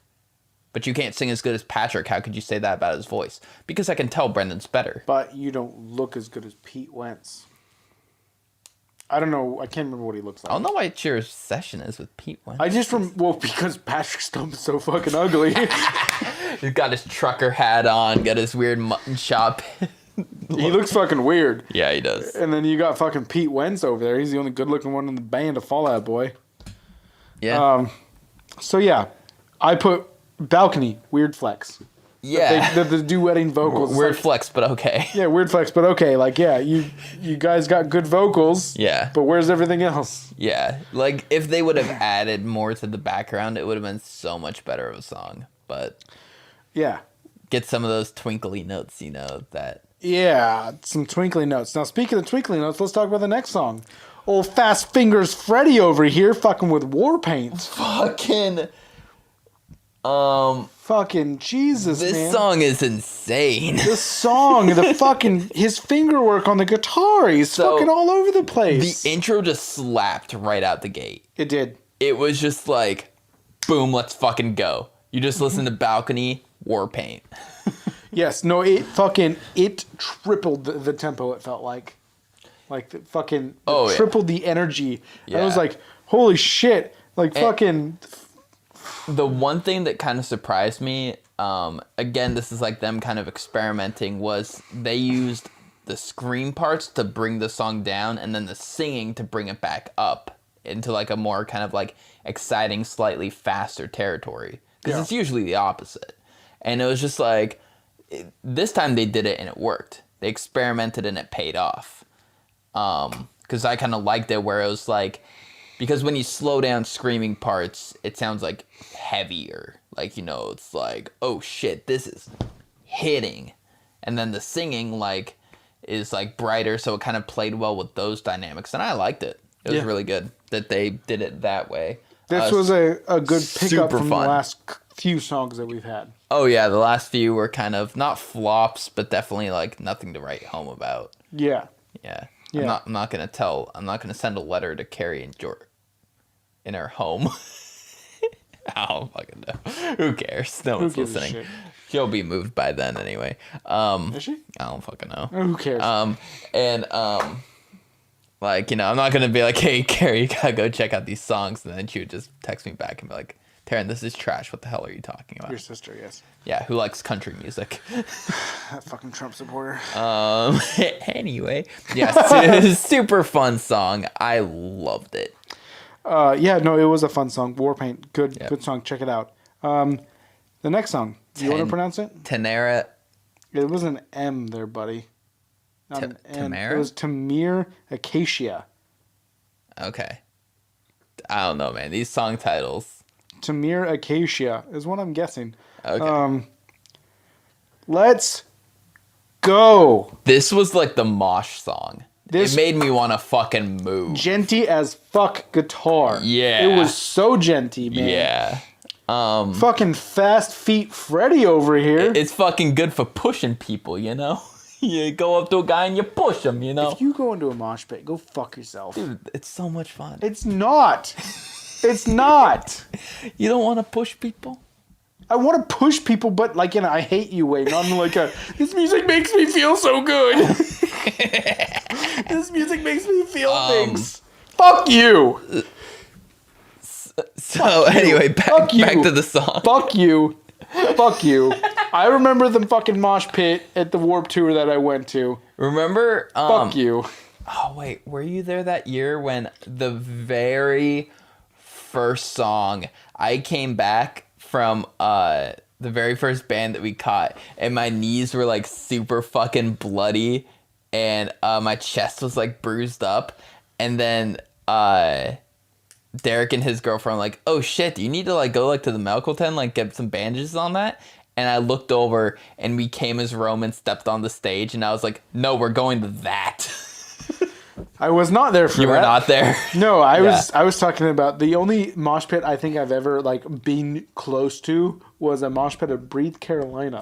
But you can't sing as good as Patrick. How could you say that about his voice? Because I can tell Brendan's better. But you don't look as good as Pete Wentz. I don't know. I can't remember what he looks like. I don't know what your obsession is with Pete Wentz. Because Patrick Stump is so fucking ugly. He's got his trucker hat on, got his weird mutton chop. He looks fucking weird. Yeah, he does. And then you got fucking Pete Wentz over there. He's the only good-looking one in the band, a Fall Out Boy. Yeah. So yeah, I put Balcony, weird flex. Yeah. The duetting vocals. Weird flex, but okay. Yeah, weird flex, but okay. Like, yeah, you guys got good vocals. Yeah. But where's everything else? Yeah. Like, if they would have added more to the background, it would have been so much better of a song. But yeah, get some of those twinkly notes, that. Yeah, some twinkly notes. Now, speaking of twinkly notes, let's talk about the next song. Old Fast Fingers Freddy over here fucking with war paint. Fucking Jesus, man. This song is insane. This song, his finger work on the guitar, he's fucking all over the place. The intro just slapped right out the gate. It did. It was just like, boom, let's fucking go. You just listen to Balcony, war paint. Yes, no, it tripled the tempo, it felt like. Like, tripled the energy. Yeah. I was like, holy shit. Like, fucking... The one thing that kind of surprised me, again, this is like them kind of experimenting, was they used the scream parts to bring the song down and then the singing to bring it back up into like a more kind of like exciting, slightly faster territory. Because it's usually the opposite. And it was just like, this time they did it and it worked. They experimented and it paid off. Because I kind of liked it where it was like, because when you slow down screaming parts, it sounds like heavier. Like, it's like, oh shit, this is hitting. And then the singing like is like brighter, so it kind of played well with those dynamics. And I liked it. It was really good that they did it that way. This was a good pickup from the last few songs that we've had. Oh yeah, the last few were kind of not flops, but definitely like nothing to write home about. Yeah. Yeah. I'm not gonna send a letter to Carrie and George in her home. I don't fucking know. Who cares? No one's listening. She'll be moved by then anyway. Is she? I don't fucking know. Who cares? Like, I'm not gonna be like, hey Carrie, you gotta go check out these songs, and then she would just text me back and be like, Taryn, this is trash. What the hell are you talking about? Your sister, yes. Yeah, who likes country music? That fucking Trump supporter. Anyway, yeah, super fun song. I loved it. It was a fun song. Warpaint, good song. Check it out. The next song, do you want to pronounce it? Tenera. It was an M there, buddy. Not an N. Tamara? It was Tamir Acacia. Okay. I don't know, man. These song titles. Tamir Acacia is what I'm guessing. Okay. Let's go. This was like the mosh song. It made me want to fucking move. Genty as fuck guitar. Yeah. It was so genty, man. Yeah. Fucking Fast Feet Freddy over here. It's fucking good for pushing people, You go up to a guy and you push him, If you go into a mosh pit, go fuck yourself. Dude, it's so much fun. It's not. It's not. You don't want to push people? I want to push people, but like in a I hate you way. Not in like a, this music makes me feel so good. This music makes me feel things. Fuck you. So anyway, back to the song. Fuck you. Fuck you. I remember the fucking mosh pit at the Warped Tour that I went to. Remember? Fuck you. Oh, wait. Were you there that year when the very first song, I came back from the very first band that we caught, and my knees were like super fucking bloody, and my chest was like bruised up, and then Derek and his girlfriend were like, oh shit, do you need to like go like to the medical tent, like get some bandages on that? And I looked over, and we came as Roman stepped on the stage, and I was like, no, we're going to that. I was not there for that. You were not there? No, I was talking about the only mosh pit I think I've ever like been close to was a mosh pit at Breathe, Carolina.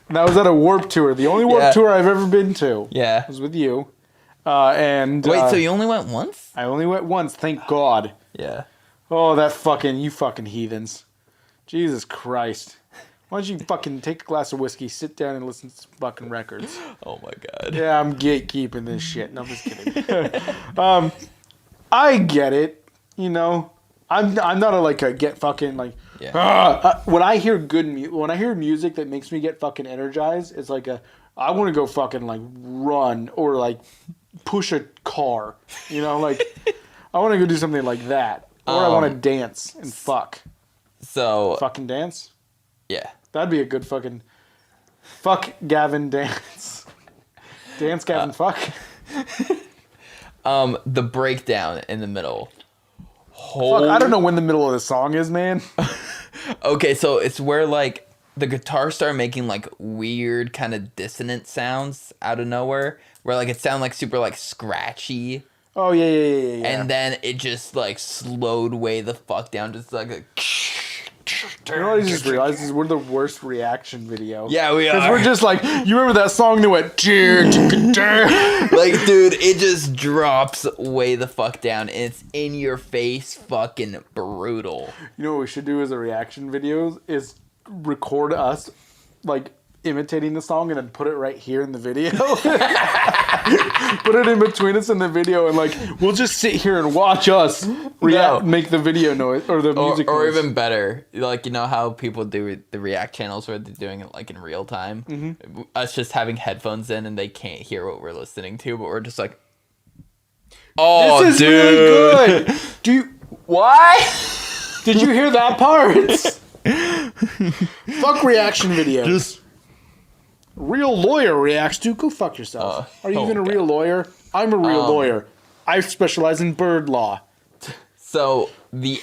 And that was at a Warped Tour. The only Warped Tour I've ever been to. Yeah. Was with you. And wait, so you only went once? I only went once, thank God. Yeah. Oh, you fucking heathens. Jesus Christ. Why don't you fucking take a glass of whiskey, sit down, and listen to some fucking records? Oh my God. Yeah, I'm gatekeeping this shit. No, I'm just kidding. I get it. You know, I'm not a get fucking like. Yeah. When I hear when I hear music that makes me get fucking energized, it's like I want to go fucking like run or like push a car. You know, like I want to go do something like that, or I want to dance and fuck. So fucking dance. Yeah. That'd be a good fucking fuck Gavin dance. Dance Gavin fuck. The breakdown in the middle. Fuck, I don't know when the middle of the song is, man. Okay, so it's where like the guitar started making like weird kind of dissonant sounds out of nowhere, where like it sounded like super like scratchy. Oh yeah. And then it just like slowed way the fuck down, just like a. You know what I just realized is we're the worst reaction video. Yeah, we are. Because we're just like, you remember that song that went, like, dude, it just drops way the fuck down. And it's in your face, fucking brutal. You know what we should do as a reaction video is record us, like, imitating the song and then put it right here in the video. Put it in between us in the video and like we'll just sit here and watch us make the video noise or the music or noise. even better, like you know how people do the react channels where they're doing it like in real time. Mm-hmm. Us just having headphones in and they can't hear what we're listening to, but we're just like, oh, this is dude, really good. Do you why? Did you hear that part? Fuck reaction videos. Just. Real lawyer reacts to go fuck yourself. Are you even a real lawyer? I'm a real lawyer. I specialize in bird law. So the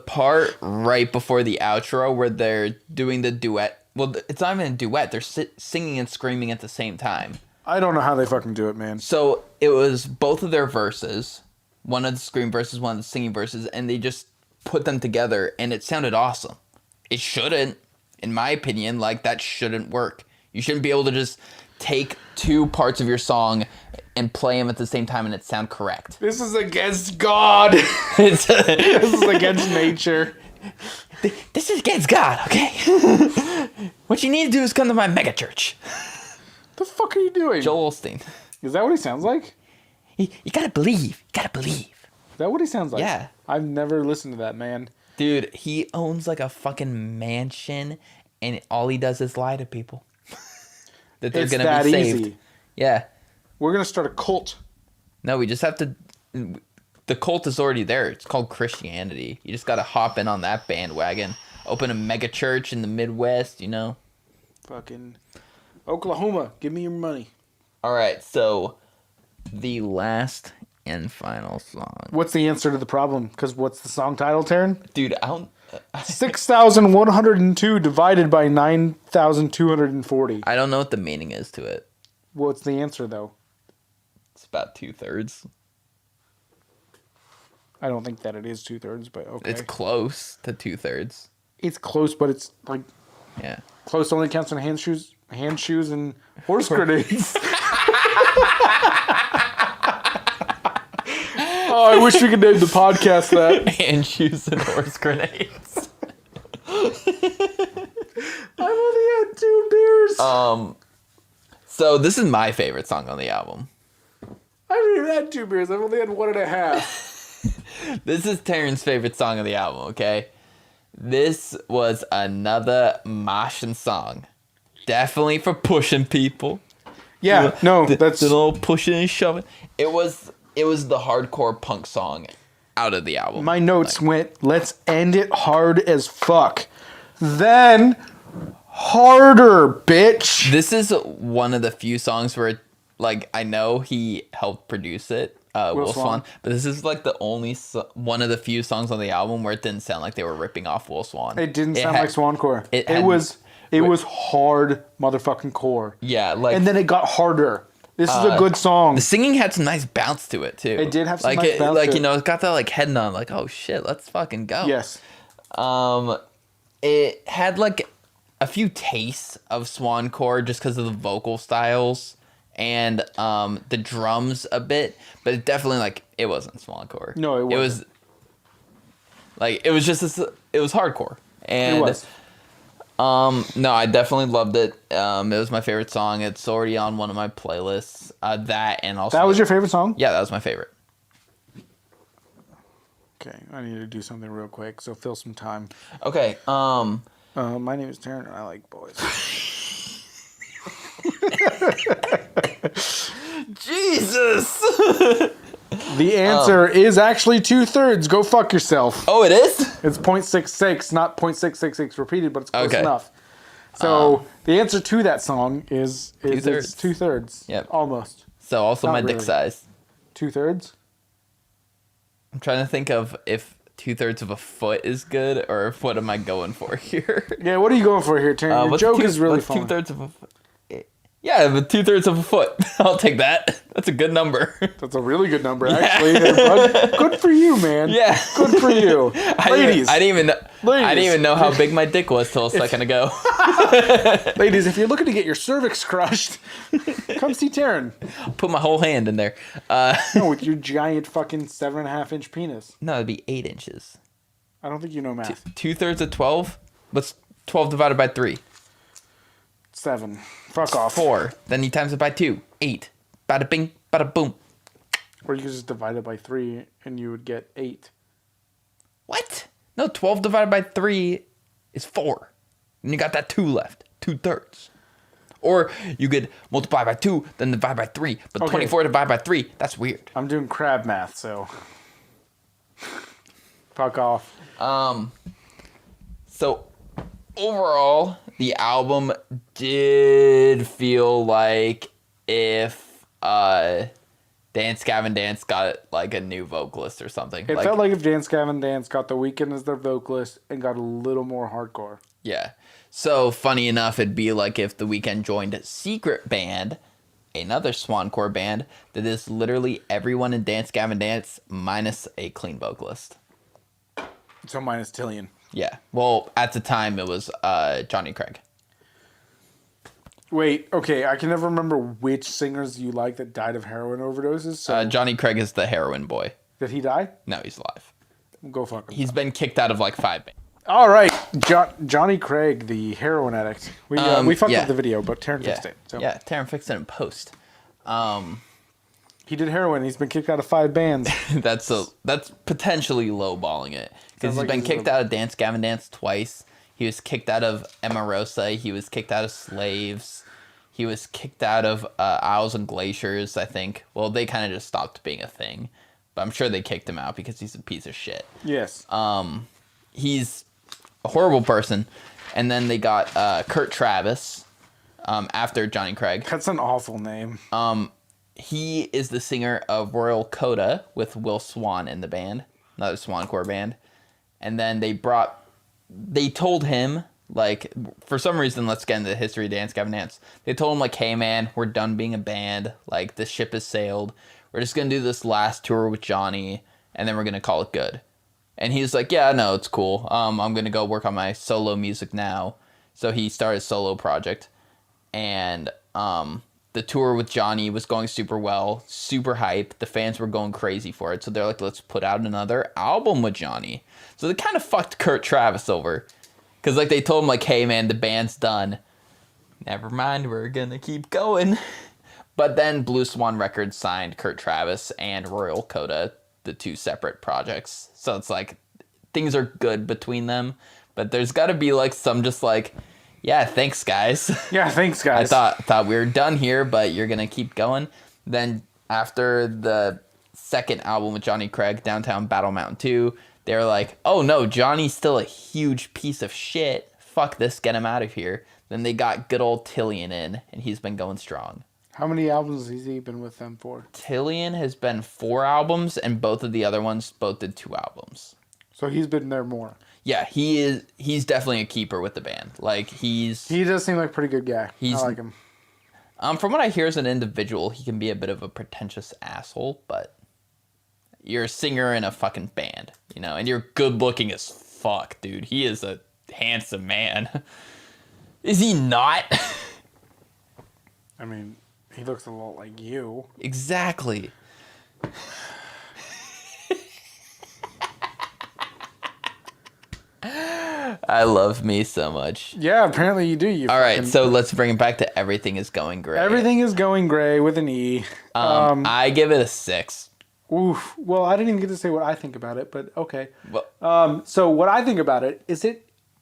part right before the outro where they're doing the duet. Well, it's not even a duet. They're singing and screaming at the same time. I don't know how they fucking do it, man. So it was both of their verses, one of the scream verses, one of the singing verses, and they just put them together, and it sounded awesome. It shouldn't, in my opinion, like that shouldn't work. You shouldn't be able to just take two parts of your song and play them at the same time and it sound correct. This is against God. This is against nature. This is against God, okay? What you need to do is come to my mega church. The fuck are you doing? Joel Osteen. Is that what he sounds like? You gotta believe. You gotta believe. Is that what he sounds like? Yeah. I've never listened to that man. Dude, he owns like a fucking mansion and all he does is lie to people. That they're going to be saved. Easy. Yeah. We're going to start a cult. No, we just have to... The cult is already there. It's called Christianity. You just got to hop in on that bandwagon. Open a mega church in the Midwest, you know? Fucking Oklahoma, give me your money. All right, so the last and final song. What's the answer to the problem? Because what's the song title, Taryn? Dude, I don't... 6,102 divided by 9,240. I don't know what the meaning is to it. What's the answer, though? It's about 2/3. I don't think that it is 2/3, but okay. It's close to 2/3. It's close, but it's like... Yeah. Close only counts on hand shoes, and horse grenades. Oh, I wish we could name the podcast that. Hand shoes and horse grenades. I've only had 2 beers. So this is my favorite song on the album. I haven't even had 2 beers. I've only had 1.5. This is Terrence's favorite song on the album, okay? This was another moshing song. Definitely for pushing people. Yeah, no, that's... The little pushing and shoving. It was the hardcore punk song out of the album. My notes went, let's end it hard as fuck. Then, harder, bitch. This is one of the few songs where, like, I know he helped produce it, Will Swan, but this is, like, the only one of the few songs on the album where it didn't sound like they were ripping off Will Swan. It didn't sound like Swancore. It was hard motherfucking core. Yeah, like... And then it got harder. This is a good song. The singing had some nice bounce to it, too. It did have some nice bounce to it. Like, you know, it got that, like, head nod, like, oh, shit, let's fucking go. Yes. It had, like, a few tastes of Swancore just because of the vocal styles and the drums a bit, but it definitely, like, it wasn't Swancore. No, it wasn't. It was, like, it was just, it was hardcore. And, it was. No, I definitely loved it. It was my favorite song. It's already on one of my playlists. That and also... That was your favorite song? Yeah, that was my favorite. Okay, I need to do something real quick, so fill some time. Okay, my name is Taryn, and I like boys. Jesus! The answer is actually 2/3. Go fuck yourself. Oh, it is? It's 0.66, not 0.666 repeated, but it's close okay. enough. So the answer to that song is 2/3. 2/3. Yep. Almost. So also Not my really. dick size. 2/3? I'm trying to think of if 2/3 of a foot is good or if what am I going for here? Yeah, what are you going for here, Taryn? Your joke is really fun. 2/3 of a foot? Yeah, but 2/3 of a foot. I'll take that. That's a good number. That's a really good number, actually. There, bud. Good for you, man. Yeah. Good for you. Ladies. I didn't even know how big my dick was till a second ago. Ladies, if you're looking to get your cervix crushed, come see Taryn. Put my whole hand in there. No, with your giant fucking 7.5-inch penis. No, it'd be 8 inches. I don't think you know math. 2/3 of 12? What's 12 divided by 3? 7. Fuck off. 4. Then you times it by 2. 8. Bada bing, bada boom. Or you could just divide it by 3 and you would get 8. What? No, 12 divided by 3 is 4. And you got that 2 left. 2/3. Or you could multiply by 2, then divide by 3. But Okay. 24 divided by 3, that's weird. I'm doing crab math, so. Fuck off. So overall, the album did feel like if Dance Gavin Dance got like a new vocalist or something. It felt like if Dance Gavin Dance got The Weeknd as their vocalist and got a little more hardcore. Yeah. So funny enough, it'd be like if The Weeknd joined Secret Band, another Swancore band that is literally everyone in Dance Gavin Dance minus a clean vocalist. So minus Tillian. Yeah. Well, at the time it was Johnny Craig. Wait, okay, I can never remember which singers you like that died of heroin overdoses. So Johnny Craig is the heroin boy. did he die? No, he's alive. Go fuck him. He's been kicked out of like 5 bands. All right, Johnny Craig, the heroin addict. We fucked up the video, but Taryn fixed it. So. Yeah, Taryn fixed it in post. He did heroin. He's been kicked out of 5 bands. That's potentially lowballing it because he's like been this kicked out of Dance Gavin Dance twice. He was kicked out of Emarosa. He was kicked out of Slaves. He was kicked out of Isles and Glaciers, I think. Well, they kind of just stopped being a thing, but I'm sure they kicked him out because he's a piece of shit. Yes. He's a horrible person. And then they got Kurt Travis after Johnny Craig. That's an awful name. He is the singer of Royal Coda with Will Swan in the band, another Swancore band. And then they told him, like, for some reason, let's get into the history of Dance Gavin Dance. They told him, like, hey, man, we're done being a band. Like, the ship has sailed. We're just going to do this last tour with Johnny, and then we're going to call it good. And he's like, yeah, no, it's cool. I'm going to go work on my solo music now. So he started a solo project. And the tour with Johnny was going super well, super hype. The fans were going crazy for it. So they're like, let's put out another album with Johnny. So they kind of fucked Kurt Travis over. Because, like, they told him, like, hey, man, the band's done. Never mind, we're going to keep going. But then Blue Swan Records signed Kurt Travis and Royal Coda, the 2 separate projects. So it's like, things are good between them. But there's got to be, like, some just, like, yeah, thanks, guys. Yeah, thanks, guys. I thought we were done here, but you're going to keep going. Then after the second album with Johnny Craig, Downtown Battle Mountain 2, they were like, oh no, Johnny's still a huge piece of shit. Fuck this, get him out of here. Then they got good old Tillian in, and he's been going strong. How many albums has he been with them for? Tillian has been 4 albums, and both of the other ones both did 2 albums. So he's been there more. Yeah, he's definitely a keeper with the band. Like, he does seem like a pretty good guy. I like him. From what I hear as an individual, he can be a bit of a pretentious asshole, but you're a singer in a fucking band, you know, and you're good looking as fuck, dude. He is a handsome man. Is he not? I mean, he looks a lot like you. Exactly. I love me so much. Yeah, apparently you do. All right, so let's bring it back to Everything is Going Gray. Everything is Going Gray with an E. I give it a 6. Oof. Well, I didn't even get to say what I think about it, but okay. Well, so what I think about it is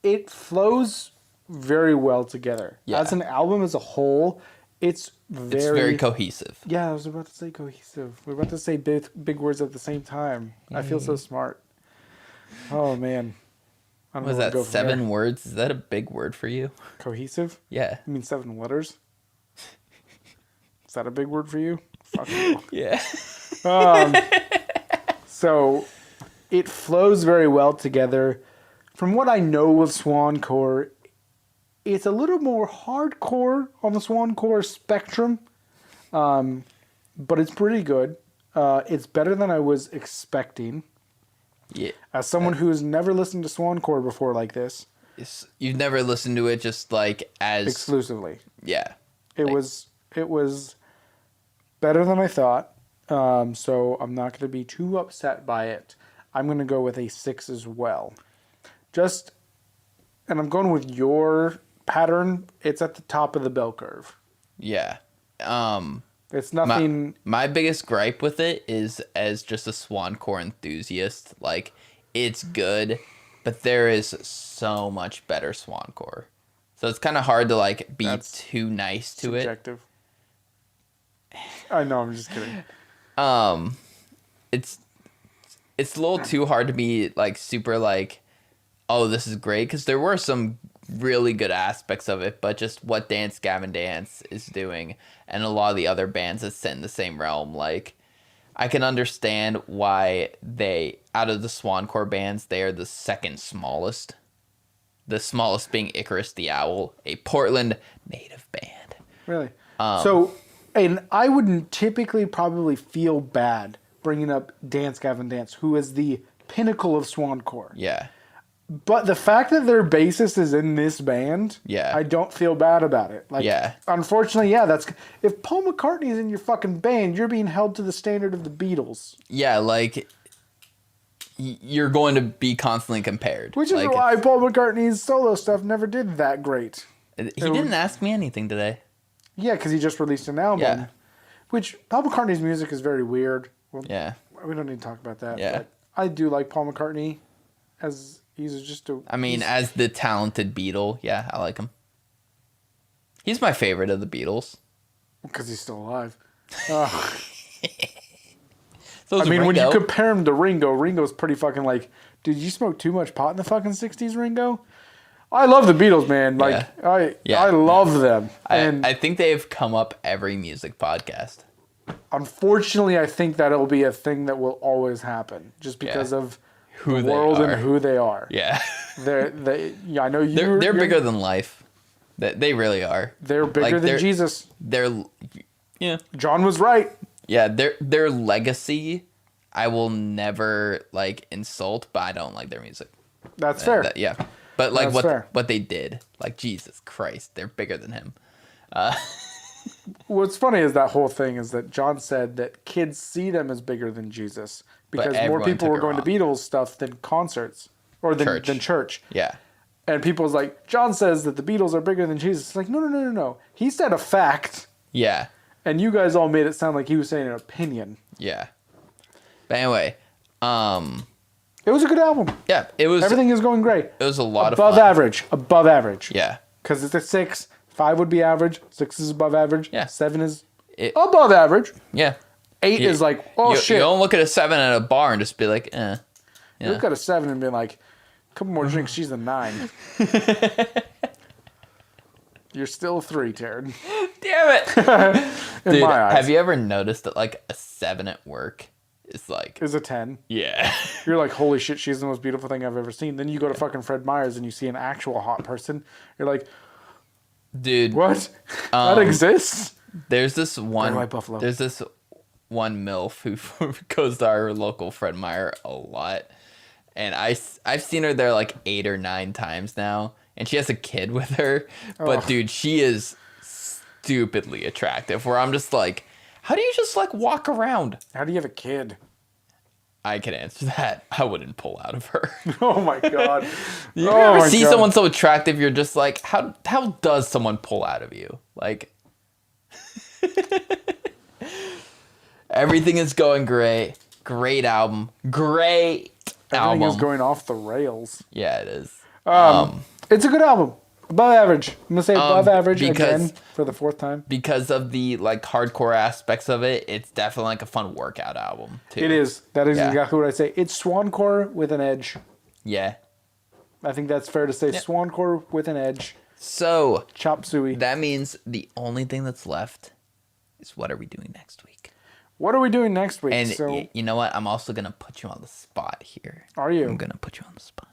it flows very well together. Yeah. As an album as a whole, it's very cohesive. Yeah, I was about to say cohesive. We're about to say big words at the same time. I feel so smart. Oh, man. I don't Was know that 7 words? Is that a big word for you? Cohesive? Yeah. You mean 7 letters? Is that a big word for you? Fuck you. Yeah. So it flows very well together. From what I know of Swancore, it's a little more hardcore on the Swancore spectrum, but it's pretty good. It's better than I was expecting. Yeah. As someone who's never listened to Swancore before like this. You've never listened to it just like as... Exclusively. Yeah. It was better than I thought. So I'm not going to be too upset by it. I'm going to go with a 6 as well. And I'm going with your pattern. It's at the top of the bell curve. Yeah. It's nothing. My biggest gripe with it is, as just a Swancore enthusiast, like, it's good, but there is so much better Swancore. So it's kind of hard to like be too nice to subjective. I know, I'm just kidding. It's a little too hard to be like super like, oh, this is great, because there were some really good aspects of it, but just what Dance Gavin Dance is doing and a lot of the other bands that sit in the same realm, like, I can understand why they, out of the Swancore bands, they are the second smallest. The smallest being Icarus the Owl, a Portland native band. Really? And I wouldn't typically probably feel bad bringing up Dance Gavin Dance, who is the pinnacle of Swancore. Yeah. But the fact that their bassist is in this band, yeah, I don't feel bad about it. Like, yeah. Unfortunately, yeah, that's... If Paul McCartney is in your fucking band, you're being held to the standard of the Beatles. Yeah, like, you're going to be constantly compared. Which is why Paul McCartney's solo stuff never did that great. He didn't ask me anything today. Yeah, because he just released an album. Yeah. Which, Paul McCartney's music is very weird. Well, yeah. We don't need to talk about that. Yeah. But I do like Paul McCartney as... He's just a... I mean, as the talented Beatle, yeah, I like him. He's my favorite of the Beatles. Because he's still alive. So I mean, Ringo. when you compare him to Ringo, Ringo's pretty fucking like, dude, you smoke too much pot in the fucking 60s, Ringo? I love the Beatles, man. Like, yeah. I love them. And I think they've come up every music podcast. Unfortunately, I think that it'll be a thing that will always happen. Just because of... Who the world and who they are. Yeah. I know they're bigger than life. They really are. They're bigger than Jesus. Yeah. John was right. Yeah, their legacy I will never like insult, but I don't like their music. That's fair. Yeah. But like what they did, like Jesus Christ, they're bigger than him. What's funny is that whole thing is that John said that kids see them as bigger than Jesus. Because more people were going to Beatles stuff than concerts. Or than church. Yeah. And people's like, John says that the Beatles are bigger than Jesus. It's like, no. He said a fact. Yeah. And you guys all made it sound like he was saying an opinion. Yeah. But anyway, it was a good album. Yeah, it was... Everything is going great. It was a lot of fun. Above average. Yeah. Because it's a 6. 5 would be average. 6 is above average. Yeah. 7 is above average. Yeah. 8 is like, oh shit. You don't look at a 7 at a bar and just be like, eh. You look at a 7 and be like, a couple more drinks, she's a 9. You're still a 3, Taryn. Damn it. In Dude, my eyes. have you ever noticed that like a 7 at work is like... Is a 10. Yeah. You're like, holy shit, she's the most beautiful thing I've ever seen. Then you go to fucking Fred Meyer's and you see an actual hot person. You're like, dude, what? That exists? There's this one Buffalo. There's this one MILF who goes to our local Fred Meyer a lot. And I've seen her there like 8 or 9 times now. And she has a kid with her. But dude, she is stupidly attractive. Where I'm just like, how do you just like walk around? How do you have a kid? I can answer that. I wouldn't pull out of her. Oh my god. You ever see someone so attractive, you're just like, how does someone pull out of you? Like, everything is going great. Great album. Great album. Everything is going off the rails. Yeah, it is. It's a good album. Above average. I'm going to say above average again for the 4th time. Because of the like hardcore aspects of it, it's definitely like a fun workout album too. It is. That is exactly what I say. It's Swancore with an edge. Yeah. I think that's fair to say. Yeah. Swancore with an edge. So, chop suey. That means the only thing that's left is what are we doing next week? What are we doing next week? And you know what? I'm also going to put you on the spot here. Are you? I'm going to put you on the spot.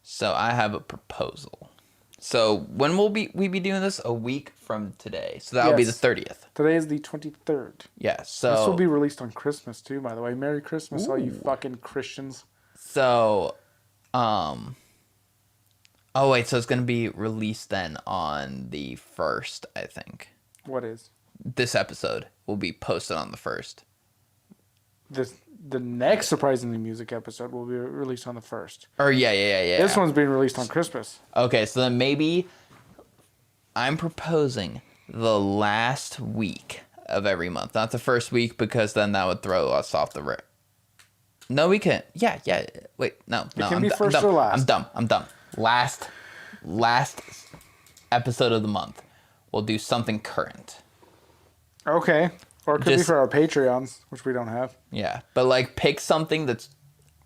So I have a proposal. So when will we be doing this? A week from today. So that'll be the 30th. Today is the 23rd. Yeah, so... This will be released on Christmas, too, by the way. Merry Christmas, all you fucking Christians. So, oh, wait, so it's going to be released then on the 1st, I think. What is? This episode will be posted on the 1st. The next Surprisingly Music episode will be released on the 1st. Or yeah. This one's being released on Christmas. Okay, so then maybe I'm proposing the last week of every month. Not the first week, because then that would throw us off the rip. No, we can't. Yeah. Wait, no. It can be first or last. I'm dumb. Last episode of the month. We'll do something current. Okay. Or it could be for our Patreons, which we don't have. Yeah, but like pick something that's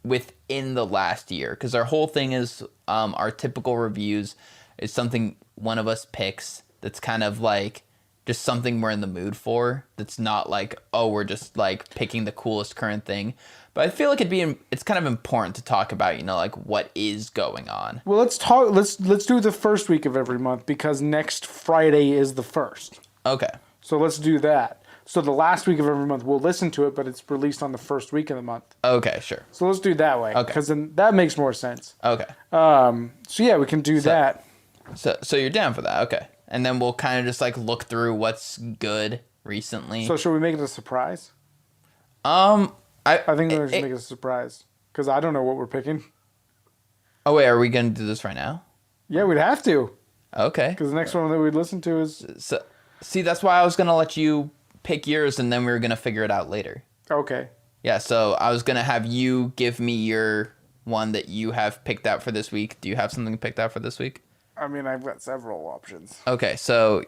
within the last year, because our whole thing is our typical reviews is something one of us picks that's kind of like just something we're in the mood for. That's not like, oh, we're just like picking the coolest current thing. But I feel like it's kind of important to talk about, you know, like what is going on. Well, let's do the first week of every month, because next Friday is the 1st. Okay. So let's do that. So the last week of every month, we'll listen to it, but it's released on the first week of the month. Okay, sure. So let's do it that way. Okay. Because then that makes more sense. Okay. So yeah, we can do that. So you're down for that? Okay. And then we'll kind of just like look through what's good recently. So should we make it a surprise? I think we're just make it a surprise, because I don't know what we're picking. Oh wait, are we gonna do this right now? Yeah, we'd have to. Okay. Because the next one that we'd listen to is. So, see, that's why I was gonna let you pick yours, and then we were gonna figure it out later. Okay. Yeah, so I was gonna have you give me your one that you have picked out for this week. Do you have something picked out for this week? I mean, I've got several options. Okay, so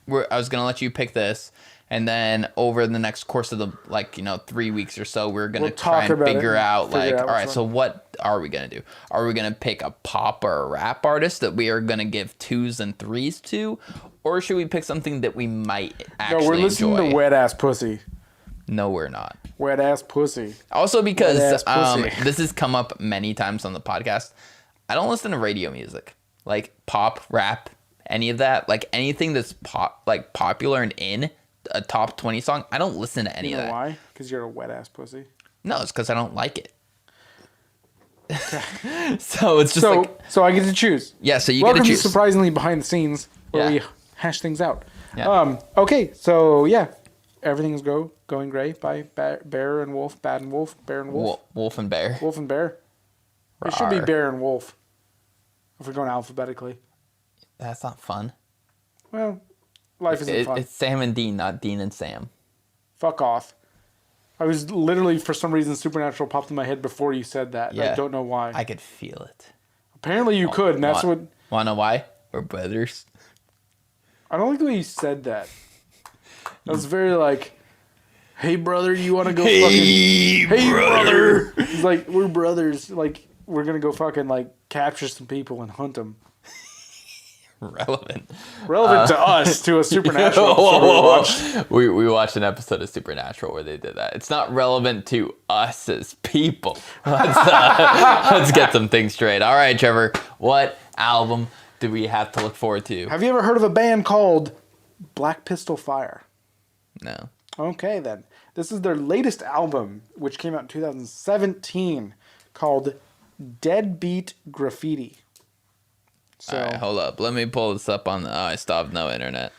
I was gonna let you pick this, and then over the next course of the 3 weeks or so, we're gonna try and figure out all right, so what are we gonna do? Are we gonna pick a pop or a rap artist that we are gonna give 2s and 3s to, or should we pick something that we might actually enjoy? No, we're listening to Wet Ass Pussy. No, we're not. Wet Ass Pussy. Also, because this has come up many times on the podcast, I don't listen to radio music, like pop, rap, any of that, like anything that's popular and in a top 20 song. I don't listen to any of that. Why? Because you're a wet ass pussy. No, it's because I don't like it. So it's just so I get to choose. Yeah, so you Welcome get to choose. To Surprisingly Behind the Scenes, where we hash things out. Yeah. Okay, so yeah, everything's going great by Bear and Wolf, Bad and Wolf, Bear and Wolf. Wolf and Bear. Wolf and Bear. It should be Bear and Wolf. If we're going alphabetically. That's not fun. Well, life isn't fun. It's Sam and Dean, not Dean and Sam. Fuck off. I was literally, for some reason, Supernatural popped in my head before you said that. Yeah. I don't know why. I could feel it. Apparently you could, and that's what... Wanna know why? We're brothers. I don't like the way you said that. That was very like... Hey, brother, you want to go Hey, brother. He's like, we're brothers. Like, we're going to go fucking, like, capture some people and hunt them. Relevant to us, to a Supernatural episode we watched an episode of Supernatural where they did that. It's not relevant to us as people. Let's get some things straight. All right, Trevor, what album do we have to look forward to? Have you ever heard of a band called Black Pistol Fire? No. Okay, then. This is their latest album, which came out in 2017, called Deadbeat Graffiti. So, all right, hold up. Let me pull this up on I still have no internet.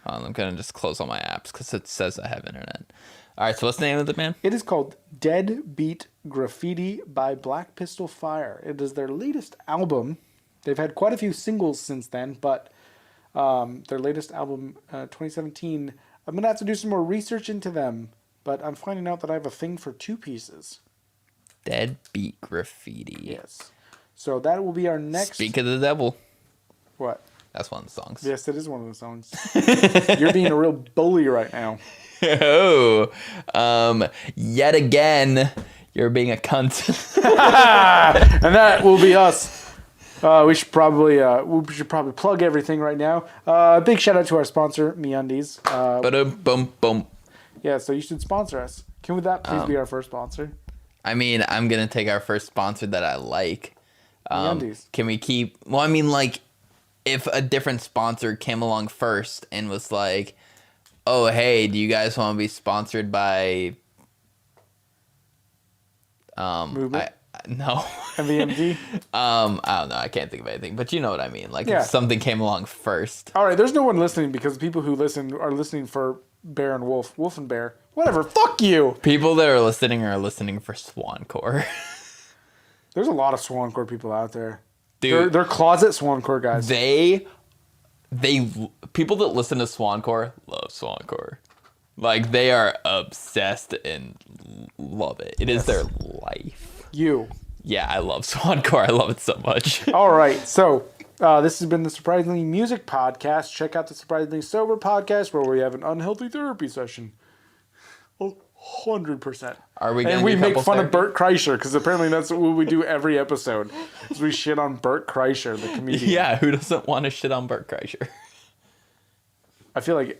I'm going to just close all my apps because it says I have internet. All right, so what's the name of the band? It is called Deadbeat Graffiti by Black Pistol Fire. It is their latest album. They've had quite a few singles since then, but their latest album, 2017, I'm going to have to do some more research into them, but I'm finding out that I have a thing for two pieces. Deadbeat Graffiti. Yes. So that will be our next... Speak of the Devil. What? That's one of the songs. Yes, it is one of the songs. You're being a real bully right now. Oh. Yet again, you're being a cunt. And that will be us. We should probably plug everything right now. Big shout out to our sponsor, MeUndies. Boom. Yeah, so you should sponsor us. Can that please be our first sponsor? I mean, I'm gonna take our first sponsor that I like. MeUndies. Can we keep? Well, I mean, like, if a different sponsor came along first and was like, "Oh, hey, do you guys want to be sponsored by?" Movement? No. MVMT? I don't know. I can't think of anything, but you know what I mean. Like, yeah. If something came along first. All right, there's no one listening because the people who listen are listening for Bear and Wolf, Wolf and Bear. Whatever, fuck you. People that are listening for Swancore. There's a lot of Swancore people out there. Dude, they're closet Swancore guys. They people that listen to Swancore love Swancore. Like, they are obsessed and love it. It is their life. Yeah, I love Swancore. I love it so much. All right, so this has been the Surprisingly Music Podcast. Check out the Surprisingly Sober Podcast where we have an unhealthy therapy session. 100%. Are we? And we make fun of Bert Kreischer because apparently that's what we do every episode. Is we shit on Bert Kreischer, the comedian. Yeah, who doesn't want to shit on Bert Kreischer? I feel like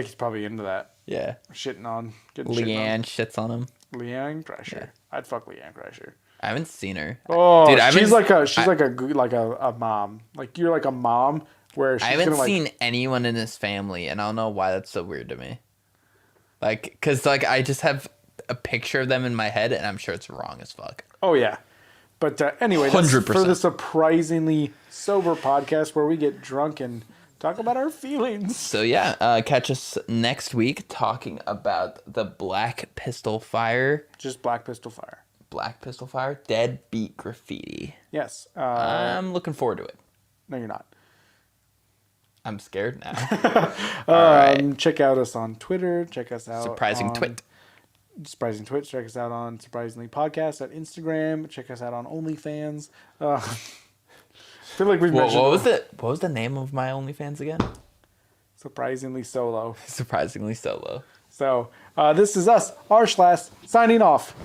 he's probably into that. Yeah. Shitting on. Leanne shits on him. Leanne Kreischer. Yeah. I'd fuck Leanne Kreischer. I haven't seen her. Oh, dude, she's like a mom. Like, you're like a mom where she's I haven't seen anyone in this family, and I don't know why that's so weird to me. Like, because, like, I just have a picture of them in my head, and I'm sure it's wrong as fuck. Oh, yeah. But anyway, that's 100%. For the Surprisingly Sober Podcast where we get drunk and talk about our feelings. So, yeah, catch us next week talking about the Black Pistol Fire. Just Black Pistol Fire. Black Pistol Fire, Deadbeat Graffiti. Yes. I'm looking forward to it. No, you're not. I'm scared now. Right. Check out us on Twitter. Check us out Surprising Twit. Check us out on Surprisingly Podcast at Instagram. Check us out on OnlyFans. I feel like we've mentioned... What was the name of my OnlyFans again? Surprisingly Solo. Surprisingly Solo. So, this is us, r/, signing off.